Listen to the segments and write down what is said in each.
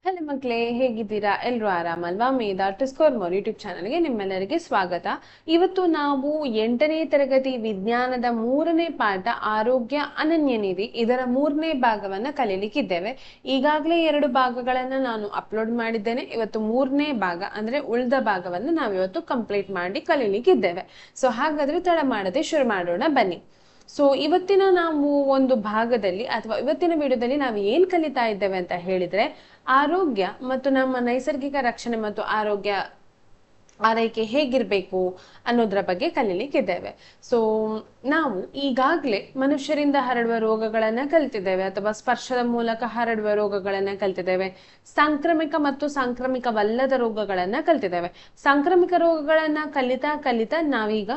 Hello ಮಕ್ಕಳೇ, ಹೇಗಿದ್ದೀರಾ? ಎಲ್ಲರೂ ಆರಾಮಲ್ವಾ? ಮೇಧಾ ಟಿಸ್ಕೋರ್ ಮೋರ್ ಯೂಟ್ಯೂಬ್ ಚಾನಲ್ಗೆ ನಿಮ್ಮೆಲ್ಲರಿಗೆ ಸ್ವಾಗತ. ಇವತ್ತು ನಾವು 8ನೇ ತರಗತಿ ವಿಜ್ಞಾನದ 3ನೇ ಪಾಠ ಆರೋಗ್ಯ ಅನನ್ಯ ನಿಧಿ ಇದರ 3ನೇ ಭಾಗವನ್ನ ಕಲೀಲಿಕ್ಕಿದ್ದೇವೆ. ಈಗಾಗಲೇ 2 ಭಾಗಗಳನ್ನ ನಾನು ಅಪ್ಲೋಡ್ ಮಾಡಿದ್ದೇನೆ. ಇವತ್ತು 3ನೇ ಭಾಗ ಅಂದ್ರೆ ಉಳಿದ ಭಾಗವನ್ನು ನಾವಿವತ್ತು ಕಂಪ್ಲೀಟ್ ಮಾಡಿ ಕಲೀಲಿಕ್ಕಿದ್ದೇವೆ. ಸೊ ಹಾಗಾದ್ರೆ ತಡ ಮಾಡದೆ ಶುರು ಮಾಡೋಣ ಬನ್ನಿ. ಸೊ ಇವತ್ತಿನ ನಾವು ಒಂದು ಭಾಗದಲ್ಲಿ ಅಥವಾ ಇವತ್ತಿನ ವಿಡಿಯೋದಲ್ಲಿ ನಾವು ಏನ್ ಕಲಿತಾ ಇದ್ದೇವೆ ಅಂತ ಹೇಳಿದ್ರೆ, ಆರೋಗ್ಯ ಮತ್ತು ನಮ್ಮ ನೈಸರ್ಗಿಕ ರಕ್ಷಣೆ ಮತ್ತು ಆರೈಕೆ ಹೇಗಿರ್ಬೇಕು ಅನ್ನೋದ್ರ ಬಗ್ಗೆ ಕಲೀಲಿಕ್ಕಿದ್ದೇವೆ. ಸೊ ನಾವು ಈಗಾಗಲೇ ಮನುಷ್ಯರಿಂದ ಹರಡುವ ರೋಗಗಳನ್ನ ಕಲ್ತಿದ್ದೇವೆ ಅಥವಾ ಸ್ಪರ್ಶದ ಮೂಲಕ ಹರಡುವ ರೋಗಗಳನ್ನ ಕಲ್ತಿದ್ದೇವೆ. ಸಾಂಕ್ರಾಮಿಕ ಮತ್ತು ಸಾಂಕ್ರಾಮಿಕವಲ್ಲದ ರೋಗಗಳನ್ನ ಕಲ್ತಿದ್ದೇವೆ. ಸಾಂಕ್ರಾಮಿಕ ರೋಗಗಳನ್ನ ಕಲಿತಾ ನಾವೀಗ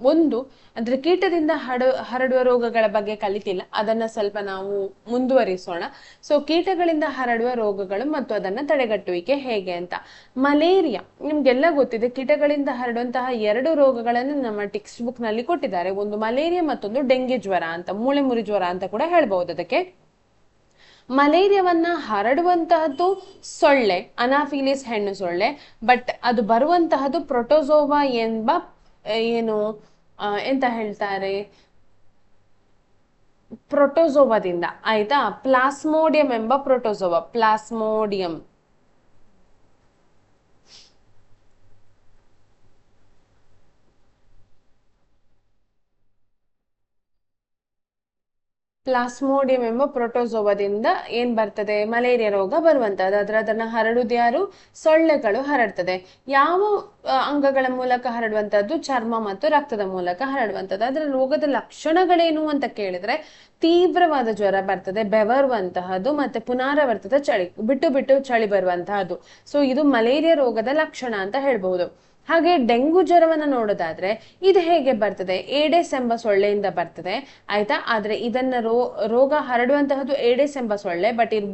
ಒಂದು ಅಂದ್ರೆ ಕೀಟದಿಂದ ಹರಡುವ ರೋಗಗಳ ಬಗ್ಗೆ ಕಲಿತಿಲ್ಲ, ಅದನ್ನ ಸ್ವಲ್ಪ ನಾವು ಮುಂದುವರಿಸೋಣ. ಸೊ ಕೀಟಗಳಿಂದ ಹರಡುವ ರೋಗಗಳು ಮತ್ತು ಅದನ್ನ ತಡೆಗಟ್ಟುವಿಕೆ ಹೇಗೆ ಅಂತ. ಮಲೇರಿಯಾ ನಿಮ್ಗೆಲ್ಲ ಗೊತ್ತಿದೆ. ಕೀಟಗಳಿಂದ ಹರಡುವಂತಹ 2 ರೋಗಗಳನ್ನು ನಮ್ಮ ಟೆಕ್ಸ್ಟ್ ಬುಕ್ ನಲ್ಲಿ ಕೊಟ್ಟಿದ್ದಾರೆ. ಒಂದು ಮಲೇರಿಯಾ, ಮತ್ತೊಂದು ಡೆಂಗ್ಯೂ ಜ್ವರ ಅಂತ, ಮೂಳೆ ಮುರಿ ಜ್ವರ ಅಂತ ಕೂಡ ಹೇಳ್ಬಹುದು ಅದಕ್ಕೆ. ಮಲೇರಿಯಾವನ್ನ ಹರಡುವಂತಹದ್ದು ಸೊಳ್ಳೆ, ಅನಾಫಿಲಿಸ್ ಹೆಣ್ಣು ಸೊಳ್ಳೆ. ಬಟ್ ಅದು ಬರುವಂತಹದ್ದು ಪ್ರೊಟೋಜೋವಾ ಎಂಬ ಏನು ಎಂತ ಹೇಳ್ತಾರೆ, ಪ್ರೊಟೋಜೋವಾದಿಂದ. ಆಯ್ತಾ? ಪ್ಲಾಸ್ಮೋಡಿಯಂ ಎಂಬ ಪ್ರೊಟೋಜೋವಾ, ಪ್ಲಾಸ್ಮೋಡಿಯಂ. ಪ್ಲಾಸ್ಮೋಡಿಯಂ ಎಂಬ ಪ್ರೊಟೋಜೋವಾದಿಂದ ಏನ್ ಬರ್ತದೆ, ಮಲೇರಿಯಾ ರೋಗ ಬರುವಂತಹದ್ದು. ಅದನ್ನ ಹರಡುದು ಯಾರು? ಸೊಳ್ಳೆಗಳು ಹರಡ್ತದೆ. ಯಾವ ಅಂಗಗಳ ಮೂಲಕ ಹರಡುವಂತಹದ್ದು? ಚರ್ಮ ಮತ್ತು ರಕ್ತದ ಮೂಲಕ ಹರಡುವಂತದ್ದು. ಅದರ ರೋಗದ ಲಕ್ಷಣಗಳೇನು ಅಂತ ಕೇಳಿದ್ರೆ, ತೀವ್ರವಾದ ಜ್ವರ ಬರ್ತದೆ, ಬೆವರುವಂತಹದ್ದು, ಮತ್ತೆ ಪುನರಾವರ್ತಿತ ಚಳಿ, ಬಿಟ್ಟು ಬಿಟ್ಟು ಚಳಿ ಬರುವಂತಹದ್ದು. ಸೊ ಇದು ಮಲೇರಿಯಾ ರೋಗದ ಲಕ್ಷಣ ಅಂತ ಹೇಳ್ಬಹುದು. ಹಾಗೆ ಡೆಂಗು ಜ್ವರವನ್ನ ನೋಡೋದಾದ್ರೆ ಇದು ಹೇಗೆ ಬರ್ತದೆ? ಏಡೆಸ್ ಎಂಬ ಸೊಳ್ಳೆಯಿಂದ ಬರ್ತದೆ. ಆಯ್ತಾ? ಆದ್ರೆ ಇದನ್ನ ರೋಗ ಹರಡುವಂತಹದ್ದು ಏಡೆಸ್ ಎಂಬ ಸೊಳ್ಳೆ, ಬಟ್ ಇದು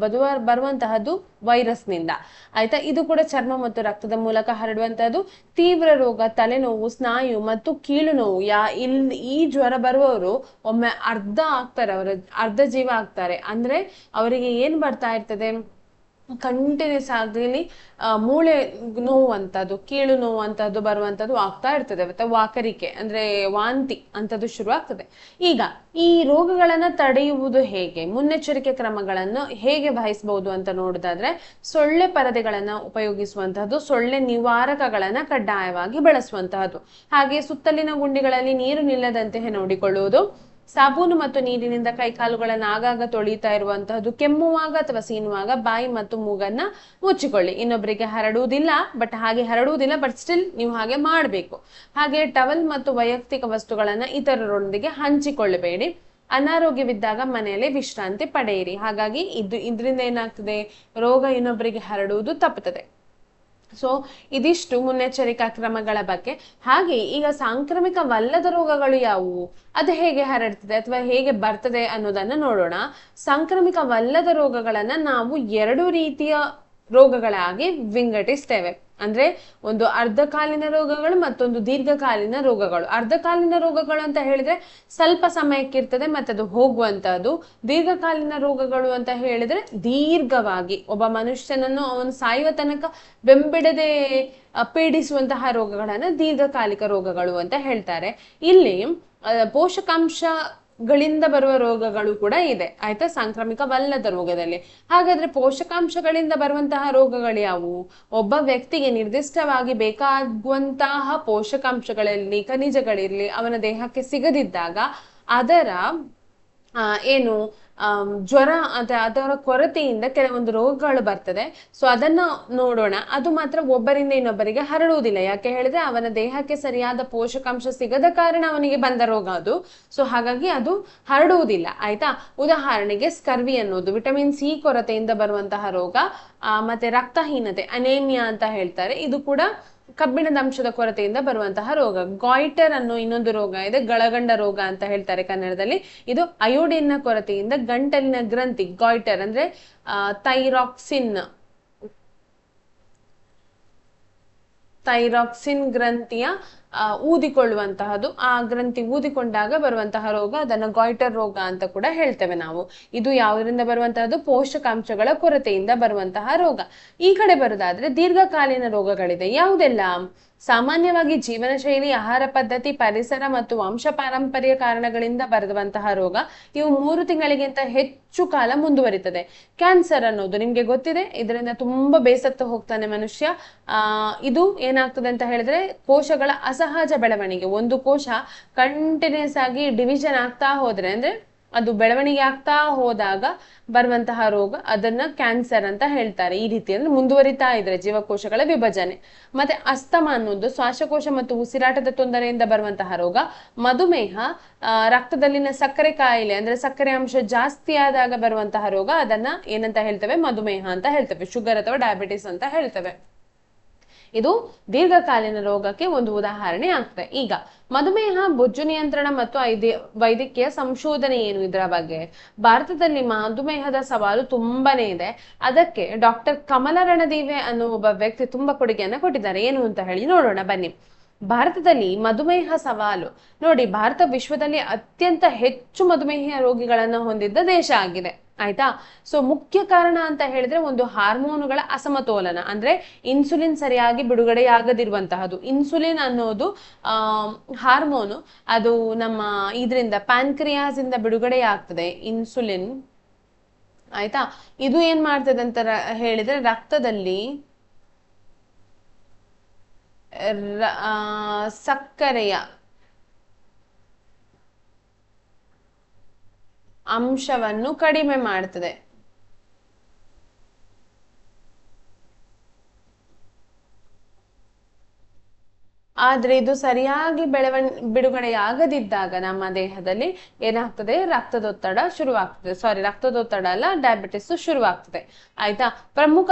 ಬರುವಂತಹದ್ದು ವೈರಸ್ ನಿಂದ. ಆಯ್ತಾ? ಇದು ಕೂಡ ಚರ್ಮ ಮತ್ತು ರಕ್ತದ ಮೂಲಕ ಹರಡುವಂತಹದ್ದು. ತೀವ್ರ ರೋಗ, ತಲೆನೋವು, ಸ್ನಾಯು ಮತ್ತು ಕೀಲು ನೋವು. ಈ ಜ್ವರ ಬರುವವರು ಒಮ್ಮೆ ಅರ್ಧ ಜೀವ ಆಗ್ತಾರೆ. ಅಂದ್ರೆ ಅವರಿಗೆ ಏನ್ ಬರ್ತಾ ಇರ್ತದೆ, ಕಂಟಿನ್ಯೂಸ್ ಆಗಲಿ ಮೂಳೆ ನೋವು ಅಂತದ್ದು, ಕೀಳು ನೋವು ಅಂತದ್ದು ಬರುವಂತದ್ದು ಆಗ್ತಾ ಇರ್ತದೆ. ಮತ್ತೆ ವಾಕರಿಕೆ ಅಂದ್ರೆ ವಾಂತಿ ಅಂತದ್ದು ಶುರು ಆಗ್ತದೆ. ಈಗ ಈ ರೋಗಗಳನ್ನ ತಡೆಯುವುದು ಹೇಗೆ, ಮುನ್ನೆಚ್ಚರಿಕೆ ಕ್ರಮಗಳನ್ನು ಹೇಗೆ ವಹಿಸಬಹುದು ಅಂತ ನೋಡೋದಾದ್ರೆ, ಸೊಳ್ಳೆ ಪರದೆಗಳನ್ನ ಉಪಯೋಗಿಸುವಂತಹದ್ದು, ಸೊಳ್ಳೆ ನಿವಾರಕಗಳನ್ನ ಕಡ್ಡಾಯವಾಗಿ ಬಳಸುವಂತಹದ್ದು, ಹಾಗೆ ಸುತ್ತಲಿನ ಗುಂಡಿಗಳಲ್ಲಿ ನೀರು ನಿಲ್ಲದಂತೆ ನೋಡಿಕೊಳ್ಳುವುದು, ಸಾಬೂನು ಮತ್ತು ನೀರಿನಿಂದ ಕೈಕಾಲುಗಳನ್ನ ಆಗಾಗ ತೊಳಿತಾ ಇರುವಂತಹದ್ದು, ಕೆಮ್ಮುವಾಗ ಅಥವಾ ಸೀನುವಾಗ ಬಾಯಿ ಮತ್ತು ಮೂಗನ್ನ ಮುಚ್ಚಿಕೊಳ್ಳಿ. ಇನ್ನೊಬ್ಬರಿಗೆ ಹರಡುವುದಿಲ್ಲ ಬಟ್ ಸ್ಟಿಲ್ ನೀವು ಹಾಗೆ ಮಾಡಬೇಕು. ಹಾಗೆ ಟವಲ್ ಮತ್ತು ವೈಯಕ್ತಿಕ ವಸ್ತುಗಳನ್ನ ಇತರರೊಂದಿಗೆ ಹಂಚಿಕೊಳ್ಳಬೇಡಿ. ಅನಾರೋಗ್ಯವಿದ್ದಾಗ ಮನೆಯಲ್ಲಿ ವಿಶ್ರಾಂತಿ ಪಡೆಯಿರಿ. ಹಾಗಾಗಿ ಇದರಿಂದ ಏನಾಗ್ತದೆ, ರೋಗ ಇನ್ನೊಬ್ಬರಿಗೆ ಹರಡುವುದು ತಪ್ಪುತ್ತದೆ. ಸೊ ಇದಿಷ್ಟು ಮುನ್ನೆಚ್ಚರಿಕಾ ಕ್ರಮಗಳ ಬಗ್ಗೆ. ಹಾಗೆ ಈಗ ಸಾಂಕ್ರಾಮಿಕವಲ್ಲದ ರೋಗಗಳು ಯಾವುವು, ಅದು ಹೇಗೆ ಹರಡ್ತದೆ ಅಥವಾ ಹೇಗೆ ಬರ್ತದೆ ಅನ್ನೋದನ್ನ ನೋಡೋಣ. ಸಾಂಕ್ರಾಮಿಕವಲ್ಲದ ರೋಗಗಳನ್ನ ನಾವು 2 ರೀತಿಯ ರೋಗಗಳಾಗಿ ವಿಂಗಡಿಸ್ತೇವೆ. ಅಂದ್ರೆ ಒಂದು ಅರ್ಧಕಾಲೀನ ರೋಗಗಳು, ಮತ್ತೊಂದು ದೀರ್ಘಕಾಲೀನ ರೋಗಗಳು. ಅರ್ಧಕಾಲೀನ ರೋಗಗಳು ಅಂತ ಹೇಳಿದ್ರೆ ಸ್ವಲ್ಪ ಸಮಯಕ್ಕಿರ್ತದೆ ಮತ್ತೆ ಅದು ಹೋಗುವಂತಹದ್ದು. ದೀರ್ಘಕಾಲೀನ ರೋಗಗಳು ಅಂತ ಹೇಳಿದ್ರೆ ದೀರ್ಘವಾಗಿ ಒಬ್ಬ ಮನುಷ್ಯನನ್ನು ಅವನು ಸಾಯುವ ತನಕ ಬೆಂಬಿಡದೆ ಪೀಡಿಸುವಂತಹ ರೋಗಗಳನ್ನ ದೀರ್ಘಕಾಲಿಕ ರೋಗಗಳು ಅಂತ ಹೇಳ್ತಾರೆ. ಇಲ್ಲಿ ಪೋಷಕಾಂಶಗಳಿಂದ ಬರುವ ರೋಗಗಳು ಕೂಡ ಇದೆ. ಆಯ್ತಾ? ಸಾಂಕ್ರಾಮಿಕವಲ್ಲದ ರೋಗದಲ್ಲಿ. ಹಾಗಾದ್ರೆ ಪೋಷಕಾಂಶಗಳಿಂದ ಬರುವಂತಹ ರೋಗಗಳು ಯಾವುವು? ಒಬ್ಬ ವ್ಯಕ್ತಿಗೆ ನಿರ್ದಿಷ್ಟವಾಗಿ ಬೇಕಾಗುವಂತಹ ಪೋಷಕಾಂಶಗಳಲ್ಲಿ, ಖನಿಜಗಳಿರ್ಲಿ, ಅವನ ದೇಹಕ್ಕೆ ಸಿಗದಿದ್ದಾಗ ಅದರ ಜ್ವರ ಅದರ ಕೊರತೆಯಿಂದ ಕೆಲವೊಂದು ರೋಗಗಳು ಬರ್ತದೆ. ಸೊ ಅದನ್ನ ನೋಡೋಣ. ಅದು ಮಾತ್ರ ಒಬ್ಬರಿಂದ ಇನ್ನೊಬ್ಬರಿಗೆ ಹರಡುವುದಿಲ್ಲ. ಯಾಕೆ ಹೇಳಿದ್ರೆ ಅವನ ದೇಹಕ್ಕೆ ಸರಿಯಾದ ಪೋಷಕಾಂಶ ಸಿಗದ ಕಾರಣ ಅವನಿಗೆ ಬಂದ ರೋಗ ಅದು. ಸೊ ಹಾಗಾಗಿ ಅದು ಹರಡುವುದಿಲ್ಲ. ಆಯ್ತಾ? ಉದಾಹರಣೆಗೆ ಸ್ಕರ್ವಿ ಅನ್ನೋದು ವಿಟಮಿನ್ ಸಿ ಕೊರತೆಯಿಂದ ಬರುವಂತಹ ರೋಗ. ಮತ್ತೆ ರಕ್ತಹೀನತೆ, ಅನೇಮಿಯಾ ಅಂತ ಹೇಳ್ತಾರೆ, ಇದು ಕೂಡ ಕಬ್ಬಿಣದ ಅಂಶದ ಕೊರತೆಯಿಂದ ಬರುವಂತಹ ರೋಗ. ಗಾಯ್ಟರ್ ಅನ್ನೋ ಇನ್ನೊಂದು ರೋಗ ಇದೆ, ಗಳಗಂಡ ರೋಗ ಅಂತ ಹೇಳ್ತಾರೆ ಕನ್ನಡದಲ್ಲಿ. ಇದು ಅಯೋಡಿನ್ ನ ಕೊರತೆಯಿಂದ ಗಂಟಲಿನ ಗ್ರಂಥಿ, ಗಾಯ್ಟರ್ ಅಂದ್ರೆ ಥೈರಾಕ್ಸಿನ್ ಗ್ರಂಥಿಯ ಊದಿಕೊಳ್ಳುವಂತಹದ್ದು, ಆ ಗ್ರಂಥಿ ಊದಿಕೊಂಡಾಗ ಬರುವಂತಹ ರೋಗ, ಅದನ್ನ ಗಾಯ್ಟರ್ ರೋಗ ಅಂತ ಕೂಡ ಹೇಳ್ತೇವೆ ನಾವು. ಇದು ಯಾವುದರಿಂದ ಬರುವಂತಹದ್ದು? ಪೋಷಕಾಂಶಗಳ ಕೊರತೆಯಿಂದ ಬರುವಂತಹ ರೋಗ. ಈ ಕಡೆ ಬರುದಾದ್ರೆ ದೀರ್ಘಕಾಲೀನ ರೋಗಗಳಿದೆ. ಯಾವುದೆಲ್ಲ? ಸಾಮಾನ್ಯವಾಗಿ ಜೀವನ ಶೈಲಿ, ಆಹಾರ ಪದ್ಧತಿ, ಪರಿಸರ ಮತ್ತು ವಂಶ ಪಾರಂಪರ್ಯ ಕಾರಣಗಳಿಂದ ಬರುವಂತಹ ರೋಗ. ಇವು 3 ತಿಂಗಳಿಗಿಂತ ಹೆಚ್ಚು ಕಾಲ ಮುಂದುವರಿತದೆ. ಕ್ಯಾನ್ಸರ್ ಅನ್ನೋದು ನಿಮ್ಗೆ ಗೊತ್ತಿದೆ, ಇದರಿಂದ ತುಂಬಾ ಬೇಸತ್ತು ಹೋಗ್ತಾನೆ ಮನುಷ್ಯ. ಇದು ಏನಾಗ್ತದೆ ಅಂತ ಹೇಳಿದ್ರೆ, ಕೋಶಗಳ ಅಸಹಜ ಬೆಳವಣಿಗೆ. ಒಂದು ಕೋಶ ಕಂಟಿನ್ಯೂಸ್ ಆಗಿ ಡಿವಿಷನ್ ಆಗ್ತಾ ಹೋದ್ರೆ, ಅಂದ್ರೆ ಅದು ಬೆಳವಣಿಗೆ ಆಗ್ತಾ ಹೋದಾಗ ಬರುವಂತಹ ರೋಗ, ಅದನ್ನ ಕ್ಯಾನ್ಸರ್ ಅಂತ ಹೇಳ್ತಾರೆ. ಈ ರೀತಿ ಅಂದ್ರೆ ಮುಂದುವರಿತಾ ಇದ್ರೆ ಜೀವಕೋಶಗಳ ವಿಭಜನೆ. ಮತ್ತೆ ಅಸ್ತಮ ಅನ್ನೋದು ಶ್ವಾಸಕೋಶ ಮತ್ತು ಉಸಿರಾಟದ ತೊಂದರೆಯಿಂದ ಬರುವಂತಹ ರೋಗ. ಮಧುಮೇಹ, ರಕ್ತದಲ್ಲಿನ ಸಕ್ಕರೆ ಕಾಯಿಲೆ, ಅಂದ್ರೆ ಸಕ್ಕರೆ ಅಂಶ ಜಾಸ್ತಿ ಆದಾಗ ಬರುವಂತಹ ರೋಗ, ಅದನ್ನ ಏನಂತ ಹೇಳ್ತೇವೆ? ಮಧುಮೇಹ ಅಂತ ಹೇಳ್ತೇವೆ. ಶುಗರ್ ಅಥವಾ ಡಯಾಬಿಟಿಸ್ ಅಂತ ಹೇಳ್ತೇವೆ. ಇದು ದೀರ್ಘಕಾಲೀನ ರೋಗಕ್ಕೆ ಒಂದು ಉದಾಹರಣೆ ಆಗ್ತದೆ. ಈಗ ಮಧುಮೇಹ, ಬೊಜ್ಜು ನಿಯಂತ್ರಣ ಮತ್ತು ವೈದ್ಯಕೀಯ ಸಂಶೋಧನೆ ಏನು ಇದರ ಬಗ್ಗೆ? ಭಾರತದಲ್ಲಿ ಮಧುಮೇಹದ ಸವಾಲು ತುಂಬಾನೇ ಇದೆ. ಅದಕ್ಕೆ ಡಾಕ್ಟರ್ ಕಮಲ ರಣದೀವೆ ಅನ್ನೋ ಒಬ್ಬ ವ್ಯಕ್ತಿ ತುಂಬಾ ಕೊಡುಗೆಯನ್ನ ಕೊಟ್ಟಿದ್ದಾರೆ. ಏನು ಅಂತ ಹೇಳಿ ನೋಡೋಣ ಬನ್ನಿ. ಭಾರತದಲ್ಲಿ ಮಧುಮೇಹ ಸವಾಲು ನೋಡಿ, ಭಾರತ ವಿಶ್ವದಲ್ಲಿ ಅತ್ಯಂತ ಹೆಚ್ಚು ಮಧುಮೇಹ ರೋಗಿಗಳನ್ನ ಹೊಂದಿದ್ದ ದೇಶ ಆಗಿದೆ. ಆಯ್ತಾ? ಸೊ ಮುಖ್ಯ ಕಾರಣ ಅಂತ ಹೇಳಿದ್ರೆ ಒಂದು ಹಾರ್ಮೋನುಗಳ ಅಸಮತೋಲನ, ಅಂದ್ರೆ ಇನ್ಸುಲಿನ್ ಸರಿಯಾಗಿ ಬಿಡುಗಡೆಯಾಗದಿರುವಂತಹದ್ದು. ಇನ್ಸುಲಿನ್ ಅನ್ನೋದು ಹಾರ್ಮೋನು, ಅದು ನಮ್ಮ ಇದರಿಂದ ಪ್ಯಾನ್ಕ್ರಿಯಾಸ್ ಇಂದ ಬಿಡುಗಡೆ ಆಗ್ತದೆ ಇನ್ಸುಲಿನ್. ಆಯ್ತಾ? ಇದು ಏನ್ ಮಾಡ್ತದೆ ಅಂತ ಹೇಳಿದ್ರೆ, ರಕ್ತದಲ್ಲಿ ಸಕ್ಕರೆಯ ಅಂಶವನ್ನು ಕಡಿಮೆ ಮಾಡ್ತದೆ. ಆದ್ರೆ ಇದು ಸರಿಯಾಗಿ ಬಿಡುಗಡೆಯಾಗದಿದ್ದಾಗ ನಮ್ಮ ದೇಹದಲ್ಲಿ ಏನಾಗ್ತದೆ? ರಕ್ತದೊತ್ತಡ ರಕ್ತದೊತ್ತಡ ಅಲ್ಲ, ಡಯಾಬಿಟಿಸ್ ಶುರುವಾಗ್ತದೆ. ಆಯ್ತಾ? ಪ್ರಮುಖ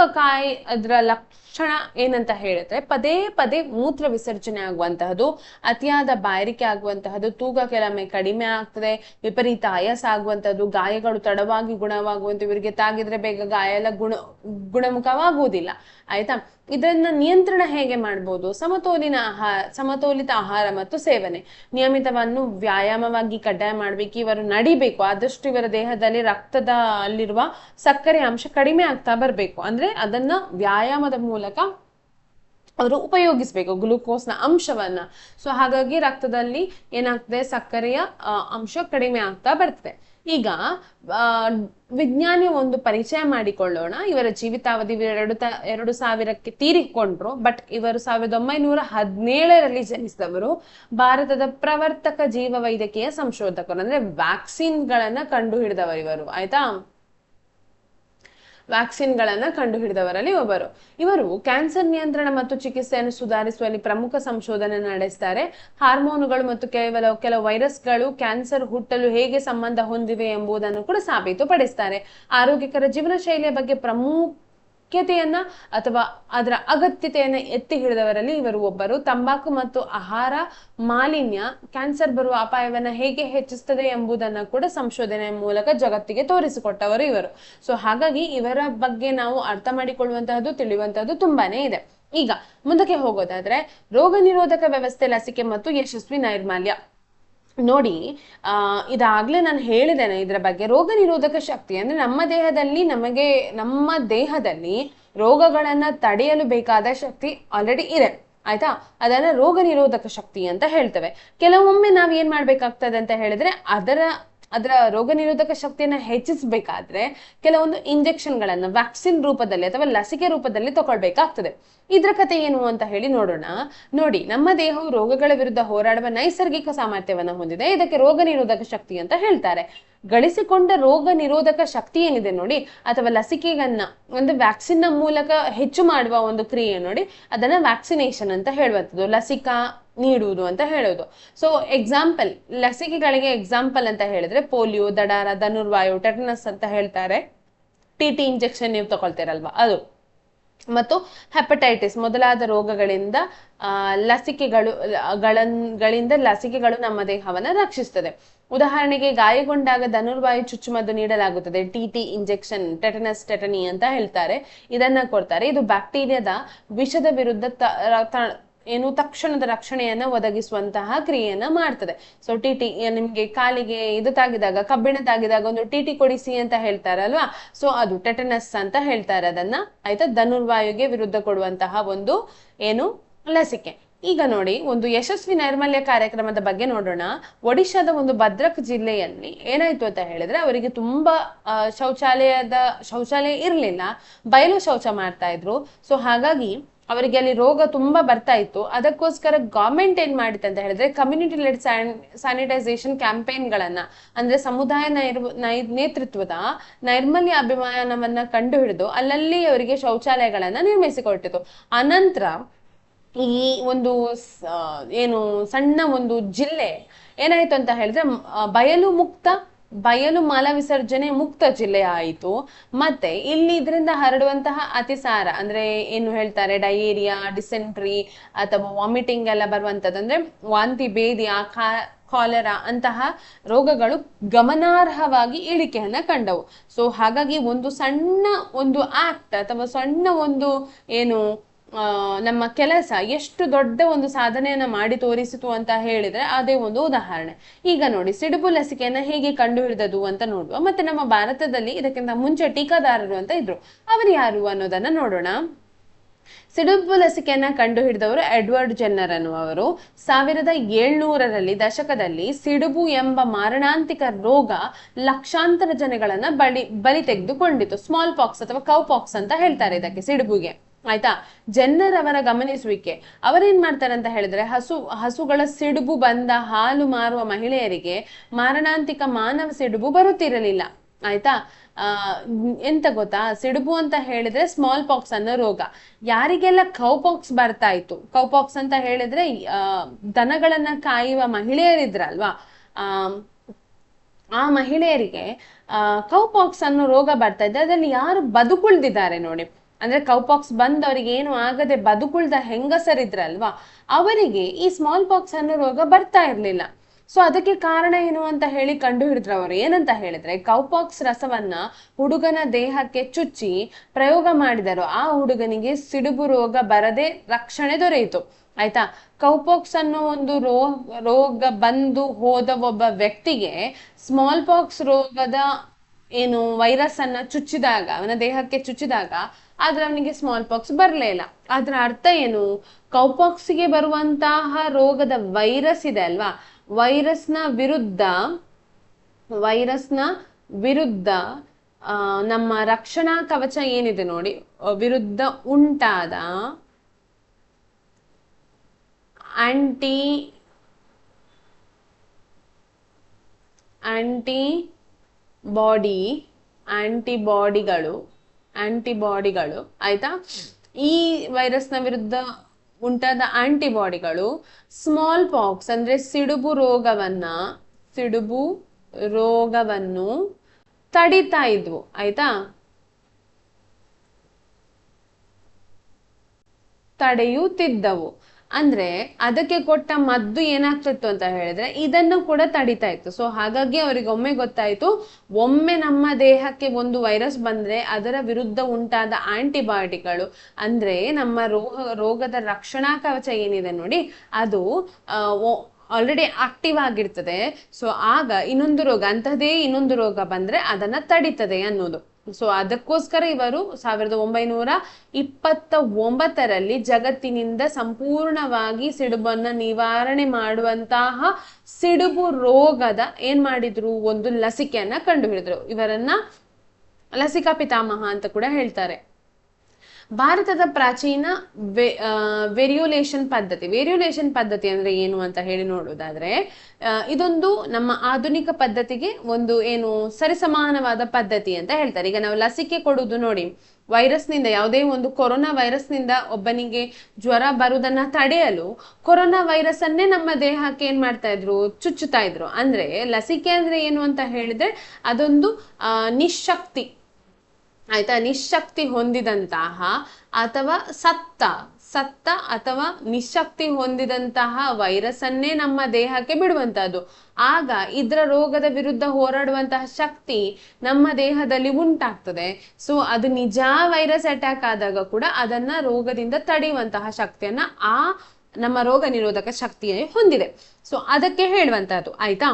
ಅದರ ಲಕ್ಷಣ ಏನಂತ ಹೇಳಿದ್ರೆ, ಪದೇ ಪದೇ ಮೂತ್ರ ವಿಸರ್ಜನೆ ಆಗುವಂತಹದ್ದು, ಅತಿಯಾದ ಬಾಯಾರಿಕೆ ಆಗುವಂತಹದ್ದು, ತೂಕ ಕೆಲವೊಮ್ಮೆ ಕಡಿಮೆ ಆಗ್ತದೆ, ವಿಪರೀತ ಆಯಾಸ ಆಗುವಂತಹದ್ದು, ಗಾಯಗಳು ತಡವಾಗಿ ಗುಣವಾಗುವಂತ. ಇವರಿಗೆ ತಾಗಿದ್ರೆ ಬೇಗ ಗಾಯ ಎಲ್ಲ ಗುಣಮುಖವಾಗುವುದಿಲ್ಲ. ಆಯ್ತಾ? ಇದನ್ನ ನಿಯಂತ್ರಣ ಹೇಗೆ ಮಾಡ್ಬೋದು? ಸಮತೋಲಿತ ಆಹಾರ ಮತ್ತು ಸೇವನೆ, ನಿಯಮಿತವನ್ನು ವ್ಯಾಯಾಮವಾಗಿ ಕಡ್ಡಾಯ ಮಾಡ್ಬೇಕು. ಇವರು ನಡಿಬೇಕು, ಆದಷ್ಟು ಇವರ ದೇಹದಲ್ಲಿ ಅಲ್ಲಿರುವ ಸಕ್ಕರೆ ಅಂಶ ಕಡಿಮೆ ಆಗ್ತಾ ಬರ್ಬೇಕು. ಅಂದ್ರೆ ಅದನ್ನ ವ್ಯಾಯಾಮದ ಮೂಲಕ ಅವರು ಉಪಯೋಗಿಸ್ಬೇಕು, ಗ್ಲೂಕೋಸ್ನ ಅಂಶವನ್ನ. ಸೊ ಹಾಗಾಗಿ ರಕ್ತದಲ್ಲಿ ಏನಾಗ್ತದೆ? ಸಕ್ಕರೆಯ ಅಂಶ ಕಡಿಮೆ ಆಗ್ತಾ ಬರ್ತದೆ. ಈಗ ವಿಜ್ಞಾನಿ ಒಂದು ಪರಿಚಯ ಮಾಡಿಕೊಳ್ಳೋಣ. ಇವರ ಜೀವಿತಾವಧಿ 2000ಕ್ಕೆ ತೀರಿಕೊಂಡ್ರು. ಬಟ್ ಇವರು 1917ರಲ್ಲಿ ಜನಿಸಿದವರು. ಭಾರತದ ಪ್ರವರ್ತಕ ಜೀವ ವೈದ್ಯಕೀಯ ಸಂಶೋಧಕರು, ಅಂದ್ರೆ ವ್ಯಾಕ್ಸಿನ್ ಗಳನ್ನ ಕಂಡು ಹಿಡಿದವರು ಇವರು. ಆಯ್ತಾ? ವ್ಯಾಕ್ಸಿನ್ ಗಳನ್ನ ಕಂಡು ಹಿಡಿದವರಲ್ಲಿ ಒಬ್ಬರು. ಇವರು ಕ್ಯಾನ್ಸರ್ ನಿಯಂತ್ರಣ ಮತ್ತು ಚಿಕಿತ್ಸೆಯನ್ನು ಸುಧಾರಿಸುವಲ್ಲಿ ಪ್ರಮುಖ ಸಂಶೋಧನೆ ನಡೆಸ್ತಾರೆ. ಹಾರ್ಮೋನುಗಳು ಮತ್ತು ಕೆಲವು ವೈರಸ್ಗಳು ಕ್ಯಾನ್ಸರ್ ಹುಟ್ಟಲು ಹೇಗೆ ಸಂಬಂಧ ಹೊಂದಿವೆ ಎಂಬುದನ್ನು ಕೂಡ ಸಾಬೀತುಪಡಿಸ್ತಾರೆ. ಆರೋಗ್ಯಕರ ಜೀವನ ಶೈಲಿಯ ಬಗ್ಗೆ ಪ್ರಾಮುಖ್ಯತೆಯನ್ನ ಅಥವಾ ಅದರ ಅಗತ್ಯತೆಯನ್ನ ಎತ್ತಿ ಹಿಡಿದವರಲ್ಲಿ ಇವರು ಒಬ್ಬರು. ತಂಬಾಕು ಮತ್ತು ಆಹಾರ ಮಾಲಿನ್ಯ ಕ್ಯಾನ್ಸರ್ ಬರುವ ಅಪಾಯವನ್ನ ಹೇಗೆ ಹೆಚ್ಚಿಸ್ತದೆ ಎಂಬುದನ್ನ ಕೂಡ ಸಂಶೋಧನೆಯ ಮೂಲಕ ಜಗತ್ತಿಗೆ ತೋರಿಸಿಕೊಟ್ಟವರು ಇವರು. ಸೊ ಹಾಗಾಗಿ ಇವರ ಬಗ್ಗೆ ನಾವು ಅರ್ಥ ಮಾಡಿಕೊಳ್ಳುವಂತಹದ್ದು, ತಿಳಿಯುವಂತಹದ್ದು ತುಂಬಾನೇ ಇದೆ. ಈಗ ಮುಂದಕ್ಕೆ ಹೋಗೋದಾದ್ರೆ, ರೋಗ ನಿರೋಧಕ ವ್ಯವಸ್ಥೆ, ಲಸಿಕೆ ಮತ್ತು ಯಶಸ್ವಿ ನೈರ್ಮಲ್ಯ. ನೋಡಿ, ಇದಾಗ್ಲೇ ನಾನು ಹೇಳಿದ್ದೇನೆ ಇದ್ರ ಬಗ್ಗೆ. ರೋಗ ನಿರೋಧಕ ಶಕ್ತಿ ಅಂದ್ರೆ ನಮ್ಮ ದೇಹದಲ್ಲಿ ರೋಗಗಳನ್ನ ತಡೆಯಲು ಬೇಕಾದ ಶಕ್ತಿ ಆಲ್ರೆಡಿ ಇದೆ. ಆಯ್ತಾ? ಅದನ್ನ ರೋಗ ನಿರೋಧಕ ಶಕ್ತಿ ಅಂತ ಹೇಳ್ತೇವೆ. ಕೆಲವೊಮ್ಮೆ ನಾವ್ ಏನ್ ಮಾಡ್ಬೇಕಾಗ್ತದೆ ಅಂತ ಹೇಳಿದ್ರೆ, ಅದರ ರೋಗ ನಿರೋಧಕ ಶಕ್ತಿಯನ್ನ ಹೆಚ್ಚಿಸಬೇಕಾದ್ರೆ ಕೆಲವೊಂದು ಇಂಜೆಕ್ಷನ್ಗಳನ್ನ ವ್ಯಾಕ್ಸಿನ್ ರೂಪದಲ್ಲಿ ಅಥವಾ ಲಸಿಕೆ ರೂಪದಲ್ಲಿ ತಗೊಳ್ಬೇಕಾಗ್ತದೆ. ಇದ್ರ ಕಥೆ ಏನು ಅಂತ ಹೇಳಿ ನೋಡೋಣ. ನೋಡಿ, ನಮ್ಮ ದೇಹವು ರೋಗಗಳ ವಿರುದ್ಧ ಹೋರಾಡುವ ನೈಸರ್ಗಿಕ ಸಾಮರ್ಥ್ಯವನ್ನ ಹೊಂದಿದೆ. ಇದಕ್ಕೆ ರೋಗ ನಿರೋಧಕ ಶಕ್ತಿ ಅಂತ ಹೇಳ್ತಾರೆ. ಗಳಿಸಿಕೊಂಡ ರೋಗ ನಿರೋಧಕ ಶಕ್ತಿ ಏನಿದೆ ನೋಡಿ, ಅಥವಾ ಲಸಿಕೆಗನ್ನ ಒಂದು ವ್ಯಾಕ್ಸಿನ್ ನ ಮೂಲಕ ಹೆಚ್ಚು ಮಾಡುವ ಒಂದು ಕ್ರಿಯೆ ನೋಡಿ, ಅದನ್ನ ವ್ಯಾಕ್ಸಿನೇಷನ್ ಅಂತ ಹೇಳುವಂಥದ್ದು, ಲಸಿಕಾ ನೀಡುವುದು ಅಂತ ಹೇಳೋದು. ಸೊ ಎಕ್ಸಾಂಪಲ್, ಲಸಿಕೆಗಳಿಗೆ ಎಕ್ಸಾಂಪಲ್ ಅಂತ ಹೇಳಿದ್ರೆ ಪೋಲಿಯೋ, ದಡಾರ, ಧನುರ್ವಾಯು, ಟೆಟನಸ್ ಅಂತ ಹೇಳ್ತಾರೆ. TT ಇಂಜೆಕ್ಷನ್ ನೀವು ತಗೊಳ್ತೀರಲ್ವಾ ಅದು. ಮತ್ತು ಹೆಪಟೈಟಿಸ್ ಮೊದಲಾದ ರೋಗಗಳಿಂದ ಲಸಿಕೆಗಳು ನಮ್ಮ ದೇಹವನ್ನ ರಕ್ಷಿಸ್ತದೆ. ಉದಾಹರಣೆಗೆ, ಗಾಯಗೊಂಡಾಗ ಧನುರ್ವಾಯು ಚುಚ್ಚುಮದ್ದು ನೀಡಲಾಗುತ್ತದೆ. TT ಇಂಜೆಕ್ಷನ್, ಟೆಟನಸ್, ಟೆಟನಿ ಅಂತ ಹೇಳ್ತಾರೆ. ಇದನ್ನ ಕೊಡ್ತಾರೆ. ಇದು ಬ್ಯಾಕ್ಟೀರಿಯಾದ ವಿಷದ ವಿರುದ್ಧ ಏನು ತಕ್ಷಣದ ರಕ್ಷಣೆಯನ್ನ ಒದಗಿಸುವಂತಹ ಕ್ರಿಯೆಯನ್ನ ಮಾಡ್ತದೆ. ಸೊ ಟಿಟಿ, ನಿಮ್ಗೆ ಕಾಲಿಗೆ ಇದು ತಾಗಿದಾಗ, ಕಬ್ಬಿಣ ತಾಗಿದಾಗ ಒಂದು ಟಿಟಿ ಕೊಡಿಸಿ ಅಂತ ಹೇಳ್ತಾರಲ್ವಾ, ಸೊ ಅದು ಟೆಟನಸ್ ಅಂತ ಹೇಳ್ತಾರೆ ಅದನ್ನ, ಆಯ್ತಾ. ಧನುರ್ವಾಯುಗೆ ವಿರುದ್ಧ ಕೊಡುವಂತಹ ಒಂದು ಏನು ಲಸಿಕೆ. ಈಗ ನೋಡಿ, ಒಂದು ಯಶಸ್ವಿ ನೈರ್ಮಲ್ಯ ಕಾರ್ಯಕ್ರಮದ ಬಗ್ಗೆ ನೋಡೋಣ. ಒಡಿಶಾದ ಒಂದು ಭದ್ರಕ್ ಜಿಲ್ಲೆಯಲ್ಲಿ ಏನಾಯ್ತು ಅಂತ ಹೇಳಿದ್ರೆ, ಅವರಿಗೆ ತುಂಬಾ ಶೌಚಾಲಯ ಇರ್ಲಿಲ್ಲ, ಬಯಲು ಶೌಚ ಮಾಡ್ತಾ ಇದ್ರು. ಸೊ ಹಾಗಾಗಿ ಅವರಿಗೆ ಅಲ್ಲಿ ರೋಗ ತುಂಬಾ ಬರ್ತಾ ಇತ್ತು. ಅದಕ್ಕೋಸ್ಕರ ಗವರ್ಮೆಂಟ್ ಏನ್ ಮಾಡಿತ್ತು ಅಂತ ಹೇಳಿದ್ರೆ, ಕಮ್ಯುನಿಟಿ ಲೆಡ್ ಸ್ಯಾನಿಟೈಸೇಷನ್ ಕ್ಯಾಂಪೇನ್ಗಳನ್ನ, ಅಂದ್ರೆ ಸಮುದಾಯ ನೇತೃತ್ವದ ನೈರ್ಮಲ್ಯ ಅಭಿಯಾನವನ್ನ ಕಂಡು ಹಿಡಿದು ಅಲ್ಲಲ್ಲಿ ಅವರಿಗೆ ಶೌಚಾಲಯಗಳನ್ನ ನಿರ್ಮಿಸಿಕೊಟ್ಟಿತು. ಅನಂತರ ಈ ಒಂದು ಏನು ಸಣ್ಣ ಒಂದು ಜಿಲ್ಲೆ ಏನಾಯ್ತು ಅಂತ ಹೇಳಿದ್ರೆ, ಬಯಲು ಮಲ ವಿಸರ್ಜನೆ ಮುಕ್ತ ಜಿಲ್ಲೆ ಆಯಿತು. ಮತ್ತೆ ಇಲ್ಲಿ ಇದರಿಂದ ಹರಡುವಂತಹ ಅತಿಸಾರ, ಅಂದ್ರೆ ಏನು ಹೇಳ್ತಾರೆ, ಡಯೇರಿಯಾ, ಡಿಸೆಂಟ್ರಿ ಅಥವಾ ವಾಮಿಟಿಂಗ್ ಎಲ್ಲ ಬರುವಂತದ್ದು, ಅಂದ್ರೆ ವಾಂತಿ ಭೇದಿ, ಕಾಲೆರಾ ಅಂತಹ ರೋಗಗಳು ಗಮನಾರ್ಹವಾಗಿ ಇಳಿಕೆಯನ್ನ ಕಂಡವು. ಸೊ ಹಾಗಾಗಿ ಒಂದು ಸಣ್ಣ ಒಂದು ಆಕ್ಟ್ ಅಥವಾ ಸಣ್ಣ ಒಂದು ಏನು ನಮ್ಮ ಕೆಲಸ ಎಷ್ಟು ದೊಡ್ಡ ಒಂದು ಸಾಧನೆಯನ್ನ ಮಾಡಿ ತೋರಿಸಿತು ಅಂತ ಹೇಳಿದ್ರೆ ಅದೇ ಒಂದು ಉದಾಹರಣೆ. ಈಗ ನೋಡಿ, ಸಿಡುಬು ಲಸಿಕೆಯನ್ನ ಹೇಗೆ ಕಂಡು ಹಿಡಿದದು ಅಂತ ನೋಡುವ. ಮತ್ತೆ ನಮ್ಮ ಭಾರತದಲ್ಲಿ ಇದಕ್ಕಿಂತ ಮುಂಚೆ ಟೀಕಾದಾರರು ಅಂತ ಇದ್ರು, ಅವರು ಯಾರು ಅನ್ನೋದನ್ನ ನೋಡೋಣ. ಸಿಡುಬು ಲಸಿಕೆಯನ್ನ ಕಂಡು ಹಿಡಿದವರು ಎಡ್ವರ್ಡ್ ಜೆನ್ನರ್ ಅನ್ನುವರು. 1700ರಲ್ಲಿ ದಶಕದಲ್ಲಿ ಸಿಡುಬು ಎಂಬ ಮಾರಣಾಂತಿಕ ರೋಗ ಲಕ್ಷಾಂತರ ಜನಗಳನ್ನ ಬಲಿ ತೆಗೆದುಕೊಂಡಿತು. ಸ್ಮಾಲ್ ಪಾಕ್ಸ್ ಅಥವಾ ಕೌ ಪಾಕ್ಸ್ ಅಂತ ಹೇಳ್ತಾರೆ ಇದಕ್ಕೆ, ಸಿಡುಬುಗೆ, ಆಯ್ತಾ. ಜೆನ್ನರ್ ಅವರ ಗಮನಿಸುವಿಕೆ, ಅವರೇನ್ ಮಾಡ್ತಾರೆ ಅಂತ ಹೇಳಿದ್ರೆ, ಹಸುಗಳ ಸಿಡುಬು ಬಂದ ಹಾಲು ಮಾರುವ ಮಹಿಳೆಯರಿಗೆ ಮಾರಣಾಂತಿಕ ಮಾನವ ಸಿಡುಬು ಬರುತ್ತಿರಲಿಲ್ಲ, ಆಯ್ತಾ. ಎಂತ ಗೊತ್ತಾ, ಸಿಡುಬು ಅಂತ ಹೇಳಿದ್ರೆ ಸ್ಮಾಲ್ ಪಾಕ್ಸ್ ಅನ್ನೋ ರೋಗ. ಯಾರಿಗೆಲ್ಲ ಕೌಪಾಕ್ಸ್ ಬರ್ತಾ ಇತ್ತು, ಕೌಪಾಕ್ಸ್ ಅಂತ ಹೇಳಿದ್ರೆ ದನಗಳನ್ನ ಕಾಯುವ ಮಹಿಳೆಯರಿದ್ರಲ್ವಾ, ಆ ಮಹಿಳೆಯರಿಗೆ ಕೌಪಾಕ್ಸ್ ಅನ್ನೋ ರೋಗ ಬರ್ತಾ ಇದ್ದೆ. ಅದರಲ್ಲಿ ಯಾರು ಬದುಕುಳಿದಿದ್ದಾರೆ ನೋಡಿ, ಅಂದ್ರೆ ಕೌಪಾಕ್ಸ್ ಬಂದ್ ಅವ್ರಿಗೆ ಏನು ಆಗದೆ ಬದುಕುಳ್ದ ಹೆಂಗಸರಿದ್ರಲ್ವಾ, ಅವರಿಗೆ ಈ ಸ್ಮಾಲ್ ಪಾಕ್ಸ್ ಅನ್ನೋ ರೋಗ ಬರ್ತಾ ಇರ್ಲಿಲ್ಲ. ಸೊ ಅದಕ್ಕೆ ಕಾರಣ ಏನು ಅಂತ ಹೇಳಿ ಕಂಡು ಹಿಡಿದ್ರು ಅವರು. ಏನಂತ ಹೇಳಿದ್ರೆ, ಕೌಪಾಕ್ಸ್ ರಸವನ್ನ ಹುಡುಗನ ದೇಹಕ್ಕೆ ಚುಚ್ಚಿ ಪ್ರಯೋಗ ಮಾಡಿದರು. ಆ ಹುಡುಗನಿಗೆ ಸಿಡುಬು ರೋಗ ಬರದೆ ರಕ್ಷಣೆ ದೊರೆಯಿತು, ಆಯ್ತಾ. ಕೌಪಾಕ್ಸ್ ಅನ್ನೋ ಒಂದು ರೋಗ ಬಂದು ಹೋದ ಒಬ್ಬ ವ್ಯಕ್ತಿಗೆ ಸ್ಮಾಲ್ ಪಾಕ್ಸ್ ರೋಗದ ಏನು ವೈರಸ್ ಅನ್ನ ಚುಚ್ಚಿದಾಗ, ಅವನ ದೇಹಕ್ಕೆ ಚುಚ್ಚಿದಾಗ, ಆದ್ರೆ ಅವನಿಗೆ ಸ್ಮಾಲ್ ಪಾಕ್ಸ್ ಬರ್ಲೇ ಇಲ್ಲ. ಅದ್ರ ಅರ್ಥ ಏನು, ಕೌಪಾಕ್ಸ್ಗೆ ಬರುವಂತಹ ರೋಗದ ವೈರಸ್ ಇದೆ ಅಲ್ವಾ, ವೈರಸ್ನ ವಿರುದ್ಧ ನಮ್ಮ ರಕ್ಷಣಾ ಕವಚ ಏನಿದೆ ನೋಡಿ, ವಿರುದ್ಧ ಉಂಟಾದ ಆಂಟಿಬಾಡಿಗಳು, ಆಯ್ತಾ. ಈ ವೈರಸ್ನ ವಿರುದ್ಧ ಉಂಟಾದ ಆಂಟಿಬಾಡಿಗಳು ಸ್ಮಾಲ್ ಪಾಕ್ಸ್ ಅಂದ್ರೆ ಸಿಡುಬು ರೋಗವನ್ನು ತಡಿತಾ ಇದ್ವು, ಆಯ್ತಾ, ತಡೆಯುತ್ತಿದ್ದವು. ಅಂದ್ರೆ ಅದಕ್ಕೆ ಕೊಟ್ಟ ಮದ್ದು ಏನಾಗ್ತಿತ್ತು ಅಂತ ಹೇಳಿದ್ರೆ ಇದನ್ನು ಕೂಡ ತಡಿತಾ ಇತ್ತು. ಸೊ ಹಾಗಾಗಿ ಅವರಿಗೆ ಒಮ್ಮೆ ಗೊತ್ತಾಯ್ತು, ಒಮ್ಮೆ ನಮ್ಮ ದೇಹಕ್ಕೆ ಒಂದು ವೈರಸ್ ಬಂದ್ರೆ ಅದರ ವಿರುದ್ಧ ಉಂಟಾದ ಆಂಟಿಬಯೋಟಿಕ್ಗಳು ಅಂದ್ರೆ ನಮ್ಮ ರೋಗದ ರಕ್ಷಣಾ ಕವಚ ಏನಿದೆ ನೋಡಿ, ಅದು ಆಲ್ರೆಡಿ ಆಕ್ಟಿವ್ ಆಗಿರ್ತದೆ. ಸೊ ಆಗ ಅಂತಹದೇ ಇನ್ನೊಂದು ರೋಗ ಬಂದ್ರೆ ಅದನ್ನ ತಡಿತದೆ ಅನ್ನೋದು. ಸೊ ಅದಕ್ಕೋಸ್ಕರ ಇವರು 1929ರಲ್ಲಿ ಜಗತ್ತಿನಿಂದ ಸಂಪೂರ್ಣವಾಗಿ ಸಿಡುಬನ್ನ ನಿವಾರಣೆ ಮಾಡುವಂತಹ ಸಿಡುಬು ರೋಗದ ಏನ್ ಮಾಡಿದ್ರು, ಒಂದು ಲಸಿಕೆಯನ್ನ ಕಂಡು ಹಿಡಿದ್ರು. ಇವರನ್ನ ಲಸಿಕಾ ಪಿತಾಮಹ ಅಂತ ಕೂಡ ಹೇಳ್ತಾರೆ. ಭಾರತದ ಪ್ರಾಚೀನ ವೇರಿಯೋಲೇಷನ್ ಪದ್ಧತಿ ಅಂದ್ರೆ ಏನು ಅಂತ ಹೇಳಿ ನೋಡುವುದಾದ್ರೆ, ಇದೊಂದು ನಮ್ಮ ಆಧುನಿಕ ಪದ್ಧತಿಗೆ ಒಂದು ಏನು ಸರಿಸಮಾನವಾದ ಪದ್ಧತಿ ಅಂತ ಹೇಳ್ತಾರೆ. ಈಗ ನಾವು ಲಸಿಕೆ ಕೊಡುವುದು ನೋಡಿ, ವೈರಸ್ನಿಂದ, ಯಾವುದೇ ಒಂದು ಕೊರೋನಾ ವೈರಸ್ನಿಂದ ಒಬ್ಬನಿಗೆ ಜ್ವರ ಬರುವುದನ್ನ ತಡೆಯಲು ಕೊರೋನಾ ವೈರಸ್ ಅನ್ನೇ ನಮ್ಮ ದೇಹಕ್ಕೆ ಏನ್ ಮಾಡ್ತಾ ಇದ್ರು, ಚುಚ್ಚುತ್ತಾ ಇದ್ರು. ಅಂದ್ರೆ ಲಸಿಕೆ ಅಂದ್ರೆ ಏನು ಅಂತ ಹೇಳಿದ್ರೆ ಅದೊಂದು ನಿಶಕ್ತಿ, ಆಯ್ತಾ, ನಿಶಕ್ತಿ ಹೊಂದಿದಂತಹ ಅಥವಾ ಸತ್ತ ಅಥವಾ ನಿಶಕ್ತಿ ಹೊಂದಿದಂತಹ ವೈರಸ್ ಅನ್ನೇ ನಮ್ಮ ದೇಹಕ್ಕೆ ಬಿಡುವಂತಹದ್ದು. ಆಗ ಇದರ ರೋಗದ ವಿರುದ್ಧ ಹೋರಾಡುವಂತಹ ಶಕ್ತಿ ನಮ್ಮ ದೇಹದಲ್ಲಿ ಉಂಟಾಗ್ತದೆ. ಸೊ ಅದು ನಿಜ ವೈರಸ್ ಅಟ್ಯಾಕ್ ಆದಾಗ ಕೂಡ ಅದನ್ನ ರೋಗದಿಂದ ತಡೆಯುವಂತಹ ಶಕ್ತಿಯನ್ನ ಆ ನಮ್ಮ ರೋಗ ನಿರೋಧಕ ಶಕ್ತಿ ಹೊಂದಿದೆ. ಸೊ ಅದಕ್ಕೆ ಹೇಳುವಂತಹದ್ದು. ಆಯ್ತಾ?